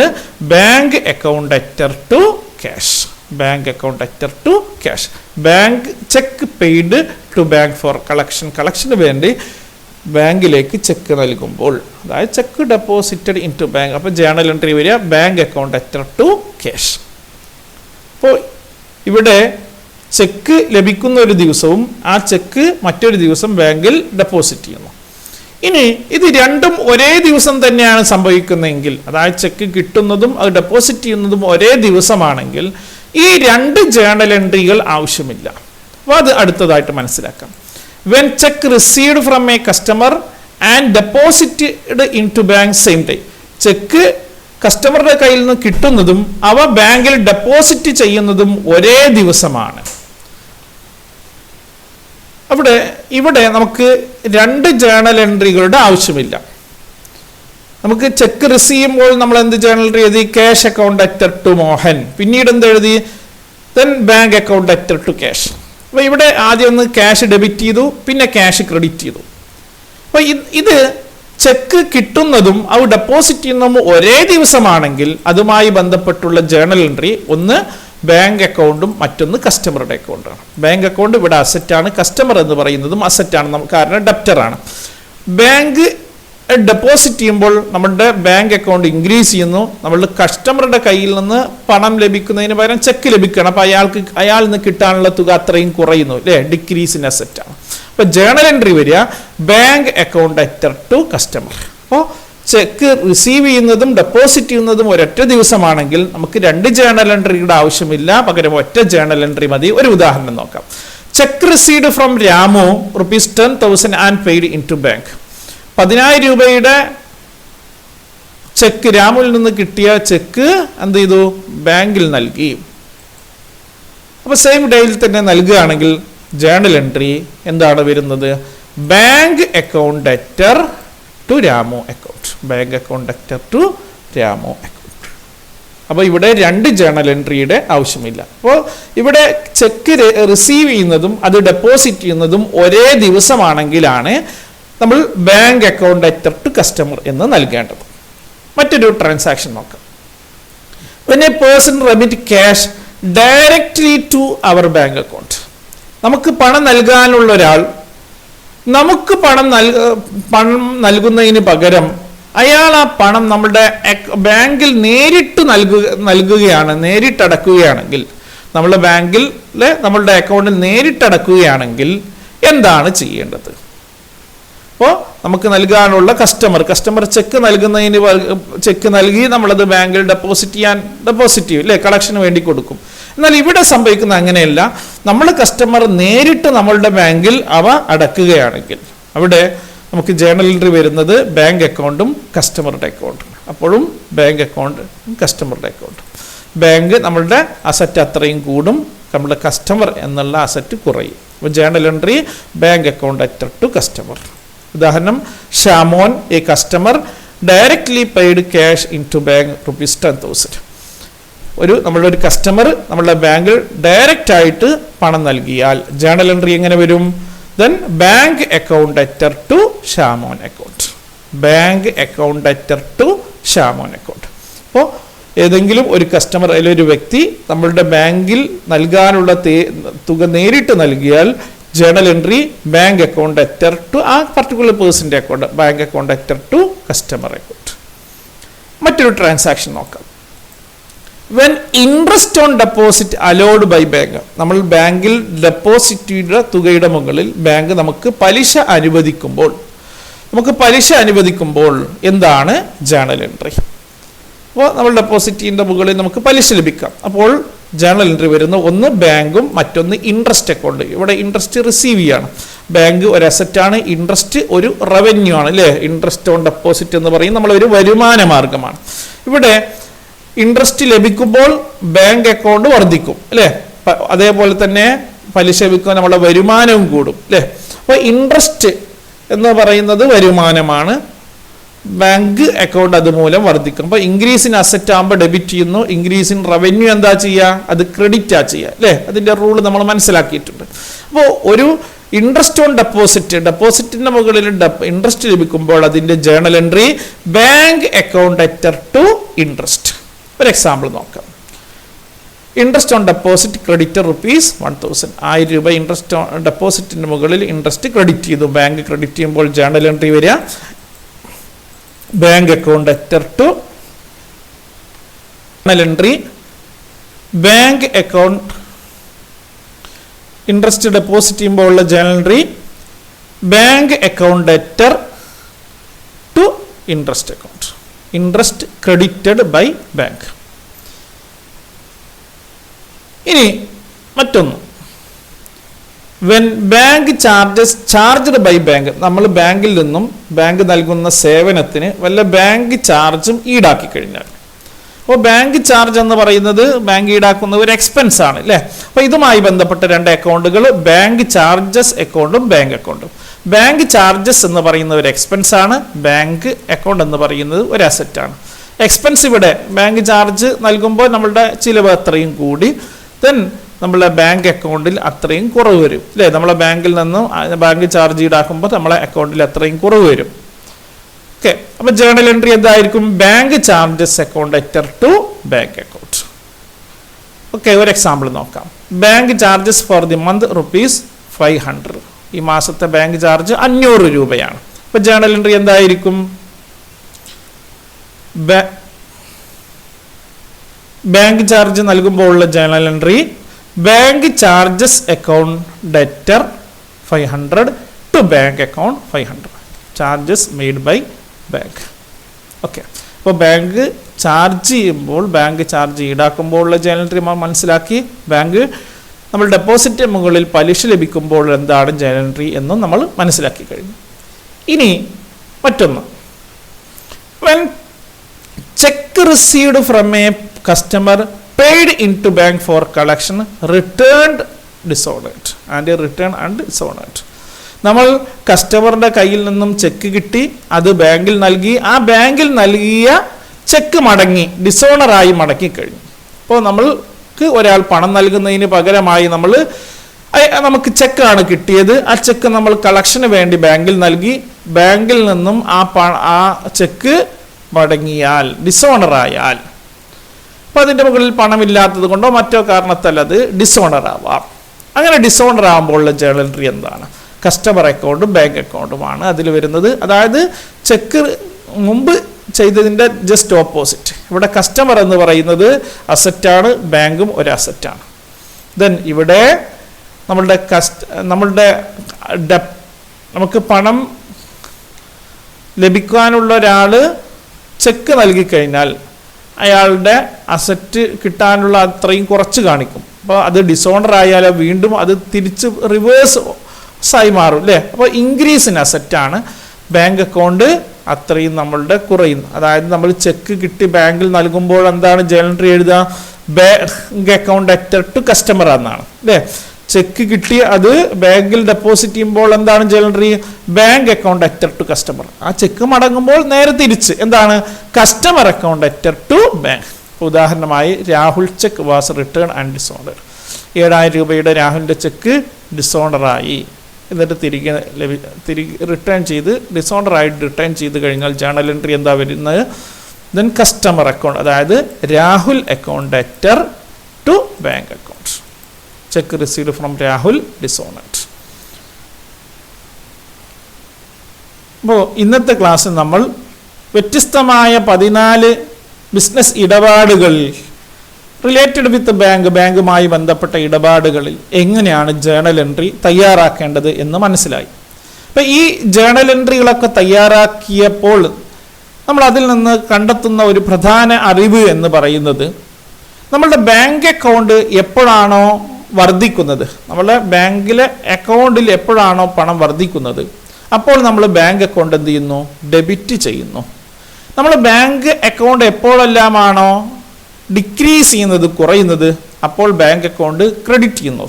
bank account debtor to cash, bank account debtor to cash. Bank cheque paid to bank for collection, കളക്ഷന് വേണ്ടി ബാങ്കിലേക്ക് cheque നൽകുമ്പോൾ, അതായത് cheque deposited in to bank. അപ്പോൾ ജേണൽ എൻട്രി വരിക bank account debtor to cash. അപ്പോൾ ഇവിടെ ചെക്ക് ലഭിക്കുന്ന ഒരു ദിവസവും ആ ചെക്ക് മറ്റൊരു ദിവസം ബാങ്കിൽ ഡെപ്പോസിറ്റ് ചെയ്യുന്നു. ഇനി ഇത് രണ്ടും ഒരേ ദിവസം തന്നെയാണ് സംഭവിക്കുന്നതെങ്കിൽ, അതായത് ചെക്ക് കിട്ടുന്നതും അത് ഡെപ്പോസിറ്റ് ചെയ്യുന്നതും ഒരേ ദിവസമാണെങ്കിൽ ഈ രണ്ട് ജേണൽ എൻട്രികൾ ആവശ്യമില്ല. അപ്പോൾ അത് അടുത്തതായിട്ട് മനസ്സിലാക്കാം. When cheque received from a customer and deposited in to bank same day. Cheque കസ്റ്റമറുടെ കയ്യിൽ നിന്ന് കിട്ടുന്നതും അവ ബാങ്കിൽ ഡെപ്പോസിറ്റ് ചെയ്യുന്നതും ഒരേ ദിവസമാണ്. ഇവിടെ നമുക്ക് രണ്ട് ജേണൽ എൻട്രികളുടെ ആവശ്യമില്ല. നമുക്ക് ചെക്ക് റിസീവ് ചെയ്യുമ്പോൾ നമ്മൾ എന്ത് ജേണൽ എൻട്രി എഴുതി? Cash account debtor to Mohan. പിന്നീട് എന്ത് എഴുതി? Then bank account debtor to cash. അപ്പോൾ ഇവിടെ ആദ്യം ഒന്ന് ക്യാഷ് ഡെബിറ്റ് ചെയ്തു, പിന്നെ ക്യാഷ് ക്രെഡിറ്റ് ചെയ്തു. അപ്പോൾ ഇത് ചെക്ക് കിട്ടുന്നതും അവ ഡെപ്പോസിറ്റ് ചെയ്യുന്നതും ഒരേ ദിവസമാണെങ്കിൽ അതുമായി ബന്ധപ്പെട്ടുള്ള ജേണൽ എൻട്രി ഒന്ന് ബാങ്ക് അക്കൗണ്ടും മറ്റൊന്ന് കസ്റ്റമറുടെ അക്കൗണ്ടാണ്. ബാങ്ക് അക്കൗണ്ട് ഇവിടെ അസറ്റാണ്, കസ്റ്റമർ എന്ന് പറയുന്നതും അസറ്റാണ്, കാരണം ഡെപ്റ്ററാണ്. ബാങ്ക് ഡെപ്പോസിറ്റ് ചെയ്യുമ്പോൾ നമ്മുടെ ബാങ്ക് അക്കൗണ്ട് ഇൻക്രീസ് ചെയ്യുന്നു, നമ്മളുടെ കസ്റ്റമറുടെ കയ്യിൽ നിന്ന് പണം ലഭിക്കുന്നതിന് പകരം ചെക്ക് ലഭിക്കണം. അപ്പോൾ അയാളിൽ നിന്ന് കിട്ടാനുള്ള തുക അത്രയും കുറയുന്നു അല്ലേ, ഡിക്രീസ് ഇൻ അസറ്റാണ്. അപ്പോൾ ജേണൽ എൻട്രി വരിക bank account debtor to customer. അപ്പോൾ ചെക്ക് റിസീവ് ചെയ്യുന്നതും ഡെപ്പോസിറ്റ് ചെയ്യുന്നതും ഒരൊറ്റ ദിവസമാണെങ്കിൽ നമുക്ക് രണ്ട് ജേണൽ എൻട്രിയുടെ ആവശ്യമില്ല, പകരം ഒറ്റ ജേണൽ എൻട്രി മതി. ഒരു ഉദാഹരണം നോക്കാം. Cheque received from Ramu ₹10,000 and paid in to bank. 10,000 രൂപയുടെ ചെക്ക്, രാമുവിൽ നിന്ന് കിട്ടിയ ചെക്ക് എന്ത് ചെയ്തു? ബാങ്കിൽ നൽകി. അപ്പോൾ സെയിം ഡേയിൽ തന്നെ നൽകുകയാണെങ്കിൽ ജേണൽ എൻട്രി എന്താണ് വരുന്നത്? Bank account debtor to Ramu account, bank account debtor to Ramu account. അപ്പോൾ ഇവിടെ 2 ജേണൽ എൻട്രിയുടെ ആവശ്യമില്ല. അപ്പോൾ ഇവിടെ ചെക്ക് റിസീവ് ചെയ്യുന്നതും അത് ഡെപ്പോസിറ്റ് ചെയ്യുന്നതും ഒരേ ദിവസമാണെങ്കിലാണ് നമ്മൾ bank account letter to customer എന്ന് നൽകേണ്ടത്. മറ്റൊരു ട്രാൻസാക്ഷൻ നോക്കാം. When a person remit cash directly to our bank account, നമുക്ക് പണം നൽകാനുള്ള ഒരാൾ നമുക്ക് പണം നൽകുന്നതിന് പകരം അയാൾ ആ പണം നമ്മുടെ ബാങ്കിൽ നേരിട്ട് നേരിട്ടടക്കുകയാണെങ്കിൽ, നമ്മളുടെ ബാങ്കിൽ നമ്മളുടെ അക്കൗണ്ടിൽ നേരിട്ടടക്കുകയാണെങ്കിൽ എന്താണ് ചെയ്യേണ്ടത്? അപ്പോൾ നമുക്ക് നൽകാനുള്ള കസ്റ്റമർ ചെക്ക് നൽകി നമ്മളത് ബാങ്കിൽ ഡെപ്പോസിറ്റ് ചെയ്യും, കളക്ഷന് വേണ്ടി കൊടുക്കും. എന്നാൽ ഇവിടെ സംഭവിക്കുന്ന അങ്ങനെയല്ല. നമ്മൾ കസ്റ്റമർ നേരിട്ട് നമ്മളുടെ ബാങ്കിൽ അവ അടക്കുകയാണെങ്കിൽ അവിടെ നമുക്ക് ജേണൽ എൻട്രി വരുന്നത് ബാങ്ക് അക്കൗണ്ടും കസ്റ്റമറുടെ അക്കൗണ്ടും. അപ്പോഴും ബാങ്ക് അക്കൗണ്ട് കസ്റ്റമറുടെ അക്കൗണ്ട്. ബാങ്ക് നമ്മളുടെ അസറ്റ് അത്രയും കൂടും, നമ്മുടെ കസ്റ്റമർ എന്നുള്ള അസറ്റ് കുറയും. അപ്പോൾ journal entry bank account letter to customer. ഉദാഹരണം, Shamon a customer directly paid cash in to bank ₹10,000. നമ്മളുടെ ഒരു കസ്റ്റമർ നമ്മളുടെ ബാങ്കിൽ ഡയറക്റ്റ് ആയിട്ട് പണം നൽകിയാൽ ജേണൽ എൻട്രി എങ്ങനെ വരും? Then bank account letter to Shamon account. Bank account letter to Shamon account. അപ്പോൾ ഏതെങ്കിലും ഒരു കസ്റ്റമർ അല്ലെങ്കിൽ ഒരു വ്യക്തി നമ്മളുടെ ബാങ്കിൽ നൽകാനുള്ള തുക നേരിട്ട് നൽകിയാൽ journal entry bank account letter to ആ പർട്ടിക്കുലർ പേഴ്സന്റെ account, bank account letter to customer account. മറ്റൊരു ട്രാൻസാക്ഷൻ നോക്കാം. When interest on deposit allowed by bank, നമ്മൾ ബാങ്കിൽ ഡെപ്പോസിറ്റ് തുകയുടെ മുകളിൽ ബാങ്ക് നമുക്ക് പലിശ അനുവദിക്കുമ്പോൾ എന്താണ് ജേണൽ എൻട്രി? അപ്പോൾ നമ്മൾ ഡെപ്പോസിറ്റിന്റെ മുകളിൽ നമുക്ക് പലിശ ലഭിക്കാം. അപ്പോൾ ജേണൽ എൻട്രി വരുന്ന ഒന്ന് ബാങ്കും മറ്റൊന്ന് ഇൻട്രസ്റ്റ് അക്കൗണ്ട്. ഇവിടെ ഇൻട്രസ്റ്റ് റിസീവ് ചെയ്യാണ്. ബാങ്ക് ഒരു അസറ്റാണ്, ഇൻട്രസ്റ്റ് ഒരു റവന്യൂ ആണ്, അല്ലേ? ഇൻട്രസ്റ്റ് ഓൺ ഡെപ്പോസിറ്റ് എന്ന് പറയും നമ്മളൊരു വരുമാന മാർഗമാണ്. ഇവിടെ ഇൻട്രസ്റ്റ് ലഭിക്കുമ്പോൾ ബാങ്ക് അക്കൗണ്ട് വർദ്ധിക്കും, അല്ലേ? അതേപോലെ തന്നെ പലിശ ലഭിക്കുമ്പോൾ നമ്മുടെ വരുമാനവും കൂടും, അല്ലേ? അപ്പോൾ ഇൻട്രസ്റ്റ് എന്ന് പറയുന്നത് വരുമാനമാണ്, ബാങ്ക് അക്കൗണ്ട് അതുമൂലം വർദ്ധിക്കും. അപ്പോൾ ഇൻക്രീസ് ഇൻ അസറ്റ് ആകുമ്പോൾ ഡെബിറ്റ് ചെയ്യുന്നു, ഇൻക്രീസ് ഇൻ റവന്യൂ എന്താ ചെയ്യുക? അത് ക്രെഡിറ്റ് ചെയ്യുക, അല്ലേ? അതിൻ്റെ റൂൾ നമ്മൾ മനസ്സിലാക്കിയിട്ടുണ്ട്. അപ്പോൾ ഒരു ഇൻട്രസ്റ്റ് ഓൺ ഡെപ്പോസിറ്റിന്റെ മുകളിൽ ഇൻട്രസ്റ്റ് ലഭിക്കുമ്പോൾ അതിന്റെ journal entry bank account letter to interest. ഒരു എക്സാമ്പിൾ നോക്കാം. Interest on deposit credit ₹1,000. 1000 രൂപ ഇൻട്രസ്റ്റ് ഡെപ്പോസിറ്റിന്റെ മുകളിൽ ഇൻട്രസ്റ്റ് ക്രെഡിറ്റ് ചെയ്തു. ബാങ്ക് ക്രെഡിറ്റ് ചെയ്യുമ്പോൾ ജേണൽ എൻട്രി വരിക bank account letter to journal entry bank account. Interest deposit ചെയ്യുമ്പോൾ ഉള്ള journal entry bank account letter to interest account. Interest credited by bank. ഇനി മറ്റൊന്ന്, when bank charged by bank, നമ്മൾ ബാങ്കിൽ നിന്നും bank നൽകുന്ന സേവനത്തിന് വല്ല ബാങ്ക് ചാർജും ഈടാക്കി കഴിഞ്ഞാൽ, അപ്പോൾ ബാങ്ക് ചാർജ് എന്ന് പറയുന്നത് ബാങ്ക് ഈടാക്കുന്ന ഒരു എക്സ്പെൻസ് ആണ്, അല്ലേ? അപ്പോൾ ഇതുമായി ബന്ധപ്പെട്ട 2 അക്കൗണ്ടുകൾ ബാങ്ക് ചാർജസ് അക്കൗണ്ടും ബാങ്ക് അക്കൗണ്ടും. ബാങ്ക് ചാർജസ് എന്ന് പറയുന്ന ഒരു എക്സ്പെൻസ് ആണ്, ബാങ്ക് അക്കൗണ്ട് എന്ന് പറയുന്നത് ഒരു അസറ്റ് ആണ്. എക്സ്പെൻസ് ഇവിടെ ബാങ്ക് ചാർജ് നൽകുമ്പോൾ നമ്മളുടെ ചിലവ് അത്രയും കൂടി, ദെൻ നമ്മളെ ബാങ്ക് അക്കൗണ്ടിൽ അത്രയും കുറവ് വരും, അല്ലേ? നമ്മളെ ബാങ്കിൽ നിന്നും ബാങ്ക് ചാർജ് ഈടാക്കുമ്പോൾ നമ്മളെ അക്കൗണ്ടിൽ അത്രയും കുറവ് വരും. ഓക്കെ, അപ്പൊ ജേണൽ എൻട്രി എന്തായിരിക്കും? Bank charges account letter to bank account. Okay, ഒരു എക്സാമ്പിൾ നോക്കാം. Bank charges for the month ₹500. ഈ മാസത്തെ ബാങ്ക് ചാർജ് 500 രൂപയാണ്. അപ്പൊ ജേണൽ എൻട്രി എന്തായിരിക്കും? ബാങ്ക് ചാർജ് നൽകുമ്പോൾ ഉള്ള journal entry bank charges account debtor 500 to bank account 500. Charges made by bank. Okay, അപ്പോൾ ബാങ്ക് ചാർജ് ചെയ്യുമ്പോൾ ബാങ്ക് ചാർജ് ഈടാക്കുമ്പോൾ ഉള്ള ജേണൽ എൻട്രി മനസ്സിലാക്കി. ബാങ്ക് നമ്മൾ ഡെപ്പോസിറ്റ് മുകളിൽ പലിശ ലഭിക്കുമ്പോൾ എന്താണ് ജേണൽ എൻട്രി എന്നും നമ്മൾ മനസ്സിലാക്കി കഴിഞ്ഞു. ഇനി മറ്റൊന്ന്, when cheque received from a customer paid in to bank for collection returned dishonoured and dishonoured. നമ്മൾ കസ്റ്റമറുടെ കയ്യിൽ നിന്നും ചെക്ക് കിട്ടി, അത് ബാങ്കിൽ നൽകി, ആ ബാങ്കിൽ നൽകിയ ചെക്ക് മടങ്ങി, ഡിസോണറായി മടങ്ങിക്കഴിഞ്ഞു. അപ്പോൾ നമ്മൾക്ക് ഒരാൾ പണം നൽകുന്നതിന് പകരമായി നമുക്ക് ചെക്കാണ് കിട്ടിയത്. ആ ചെക്ക് നമ്മൾ കളക്ഷന് വേണ്ടി ബാങ്കിൽ നൽകി. ബാങ്കിൽ നിന്നും ആ ചെക്ക് മടങ്ങിയാൽ, ഡിസോണറായാൽ, അപ്പം അതിൻ്റെ മുകളിൽ പണമില്ലാത്തത് കൊണ്ടോ മറ്റോ കാരണത്താൽ അത് ഡിസോണർ ആവാം. അങ്ങനെ ഡിസോണർ ആകുമ്പോഴുള്ള ജേണൽ എൻട്രി എന്താണ്? കസ്റ്റമർ അക്കൗണ്ടും ബാങ്ക് അക്കൗണ്ടുമാണ് അതിൽ വരുന്നത്. അതായത് ചെക്ക് മുമ്പ് ചെയ്തതിൻ്റെ ജസ്റ്റ് ഓപ്പോസിറ്റ്. ഇവിടെ കസ്റ്റമർ എന്ന് പറയുന്നത് അസറ്റാണ്, ബാങ്കും ഒരു അസറ്റാണ്. ദെൻ ഇവിടെ നമുക്ക് പണം ലഭിക്കാനുള്ള ഒരാൾ ചെക്ക് നൽകിക്കഴിഞ്ഞാൽ അയാളുടെ അസറ്റ് കിട്ടാനുള്ള അത്രയും കുറച്ച് കാണിക്കും. അപ്പോൾ അത് ഡിസോണർ ആയാലോ വീണ്ടും അത് തിരിച്ച് റിവേഴ്സായി മാറും അല്ലേ? അപ്പോൾ ഇൻക്രീസ് ഇൻ അസറ്റാണ്. ബാങ്ക് അക്കൗണ്ട് അത്രയും നമ്മളുടെ കുറയുന്നു. അതായത് നമ്മൾ ചെക്ക് കിട്ടി ബാങ്കിൽ നൽകുമ്പോൾ എന്താണ് ജേണൽ എൻട്രി എഴുതുക? Bank account debtor to customer എന്നാണ് അല്ലേ? ചെക്ക് കിട്ടി അത് ബാങ്കിൽ ഡെപ്പോസിറ്റ് ചെയ്യുമ്പോൾ എന്താണ് journal entry? Bank account debtor to customer. ആ ചെക്ക് മടങ്ങുമ്പോൾ നേരെ തിരിച്ച് എന്താണ്? Customer account debtor to bank. ഉദാഹരണമായി Rahul cheque was return and dishonour. 7,000 രൂപയുടെ രാഹുലിൻ്റെ ചെക്ക് ഡിസോണറായി, എന്നിട്ട് തിരികെ റിട്ടേൺ ചെയ്ത് ഡിസോണറായിട്ട് റിട്ടേൺ ചെയ്ത് കഴിഞ്ഞാൽ ജേണൽ എൻട്രി എന്താ വരുന്നത്? ദെൻ കസ്റ്റമർ അക്കൗണ്ട്, അതായത് Rahul account debtor to bank account. Cheque received from Rahul dishonoured. അപ്പോൾ ഇന്നത്തെ ക്ലാസ്സിൽ നമ്മൾ വ്യത്യസ്തമായ 14 ബിസിനസ് ഇടപാടുകളിൽ റിലേറ്റഡ് വിത്ത് ബാങ്കുമായി ബന്ധപ്പെട്ട ഇടപാടുകളിൽ എങ്ങനെയാണ് ജേണൽ എൻട്രി തയ്യാറാക്കേണ്ടത് എന്ന് മനസ്സിലായി. അപ്പം ഈ ജേണൽ എൻട്രികളൊക്കെ തയ്യാറാക്കിയപ്പോൾ നമ്മൾ അതിൽ നിന്ന് കണ്ടെത്തുന്ന ഒരു പ്രധാന അറിവ് എന്ന് പറയുന്നത്, നമ്മളുടെ ബാങ്ക് അക്കൗണ്ട് എപ്പോഴാണോ വർദ്ധിക്കുന്നത്, നമ്മളുടെ ബാങ്കിലെ അക്കൗണ്ടിൽ എപ്പോഴാണോ പണം വർദ്ധിക്കുന്നത്, അപ്പോൾ നമ്മൾ ബാങ്ക് അക്കൗണ്ട് എന്ത് ചെയ്യുന്നു? ഡെബിറ്റ് ചെയ്യുന്നു. നമ്മൾ ബാങ്ക് അക്കൗണ്ട് എപ്പോഴെല്ലാമാണോ ഡിക്രീസ് ചെയ്യുന്നത്, കുറയുന്നത്, അപ്പോൾ ബാങ്ക് അക്കൗണ്ട് ക്രെഡിറ്റ് ചെയ്യുന്നു.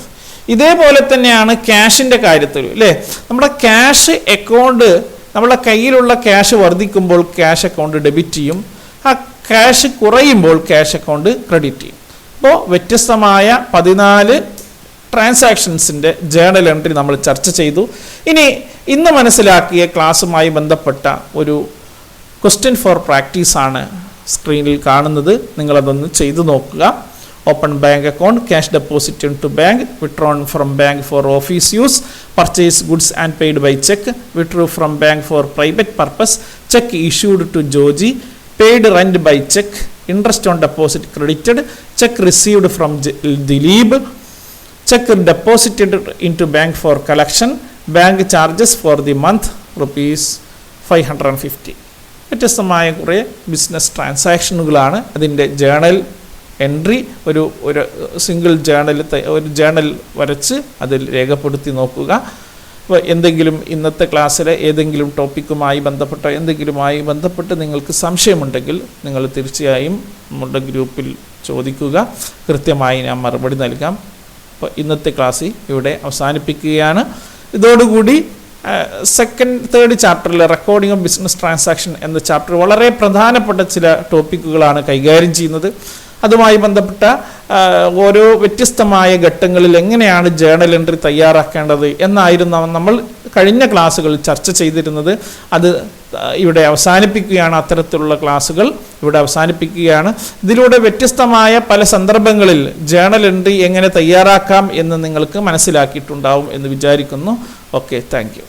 ഇതേപോലെ തന്നെയാണ് ക്യാഷിൻ്റെ കാര്യത്തിൽ അല്ലേ? നമ്മുടെ ക്യാഷ് അക്കൗണ്ട്, നമ്മുടെ കയ്യിലുള്ള ക്യാഷ് വർദ്ധിക്കുമ്പോൾ ക്യാഷ് അക്കൗണ്ട് ഡെബിറ്റ് ചെയ്യും. ആ ക്യാഷ് കുറയുമ്പോൾ ക്യാഷ് അക്കൗണ്ട് ക്രെഡിറ്റ് ചെയ്യും. അപ്പോൾ വ്യത്യസ്തമായ 14 ട്രാൻസാക്ഷൻസിൻ്റെ ജേണൽ എൻട്രി നമ്മൾ ചർച്ച ചെയ്തു. ഇന്ന് മനസ്സിലാക്കിയ ക്ലാസ്സുമായി ബന്ധപ്പെട്ട ഒരു ക്വസ്റ്റ്യൻ ഫോർ പ്രാക്ടീസാണ് സ്ക്രീനിൽ കാണുന്നത്. നിങ്ങളതൊന്ന് ചെയ്തു നോക്കുക. Open bank account, cash deposit to bank, withdrawn from bank for office use, purchase goods and paid by cheque, withdrew from bank for private purpose, cheque issued to Joji, paid rent by cheque, interest on deposit credited, cheque received from Dileep, cheque deposited in to bank for collection, bank charges for the month ₹550. വ്യത്യസ്തമായ കുറേ business ട്രാൻസാക്ഷനുകളാണ്. അതിൻ്റെ journal entry ഒരു single journal വരച്ച് അതിൽ രേഖപ്പെടുത്തി നോക്കുക. അപ്പോൾ എന്തെങ്കിലും ഇന്നത്തെ ക്ലാസ്സിലെ ഏതെങ്കിലും ടോപ്പിക്കുമായി ബന്ധപ്പെട്ട് നിങ്ങൾക്ക് സംശയമുണ്ടെങ്കിൽ നിങ്ങൾ തീർച്ചയായും നമ്മുടെ ഗ്രൂപ്പിൽ ചോദിക്കുക. കൃത്യമായി ഞാൻ മറുപടി നൽകാം. അപ്പോൾ ഇന്നത്തെ ക്ലാസ് ഇവിടെ അവസാനിപ്പിക്കുകയാണ്. ഇതോടുകൂടി തേർഡ് ചാപ്റ്ററിൽ റെക്കോർഡിംഗ് ഓഫ് ബിസിനസ് ട്രാൻസാക്ഷൻ എന്ന ചാപ്റ്റർ വളരെ പ്രധാനപ്പെട്ട ചില ടോപ്പിക്കുകളാണ് കൈകാര്യം ചെയ്യുന്നത്. അതുമായി ബന്ധപ്പെട്ട ഓരോ വ്യത്യസ്തമായ ഘട്ടങ്ങളിൽ എങ്ങനെയാണ് ജേണൽ എൻട്രി തയ്യാറാക്കേണ്ടത് എന്നായിരുന്നു നമ്മൾ കഴിഞ്ഞ ക്ലാസ്സുകളിൽ ചർച്ച ചെയ്തിരുന്നത്. അത് ഇവിടെ അവസാനിപ്പിക്കുകയാണ്. അത്തരത്തിലുള്ള ക്ലാസ്സുകൾ ഇവിടെ അവസാനിപ്പിക്കുകയാണ്. ഇതിലൂടെ വ്യത്യസ്തമായ പല സന്ദർഭങ്ങളിൽ ജേണൽ എൻട്രി എങ്ങനെ തയ്യാറാക്കാം എന്ന് നിങ്ങൾക്ക് മനസ്സിലാക്കിയിട്ടുണ്ടാവും എന്ന് വിചാരിക്കുന്നു. Okay, thank you.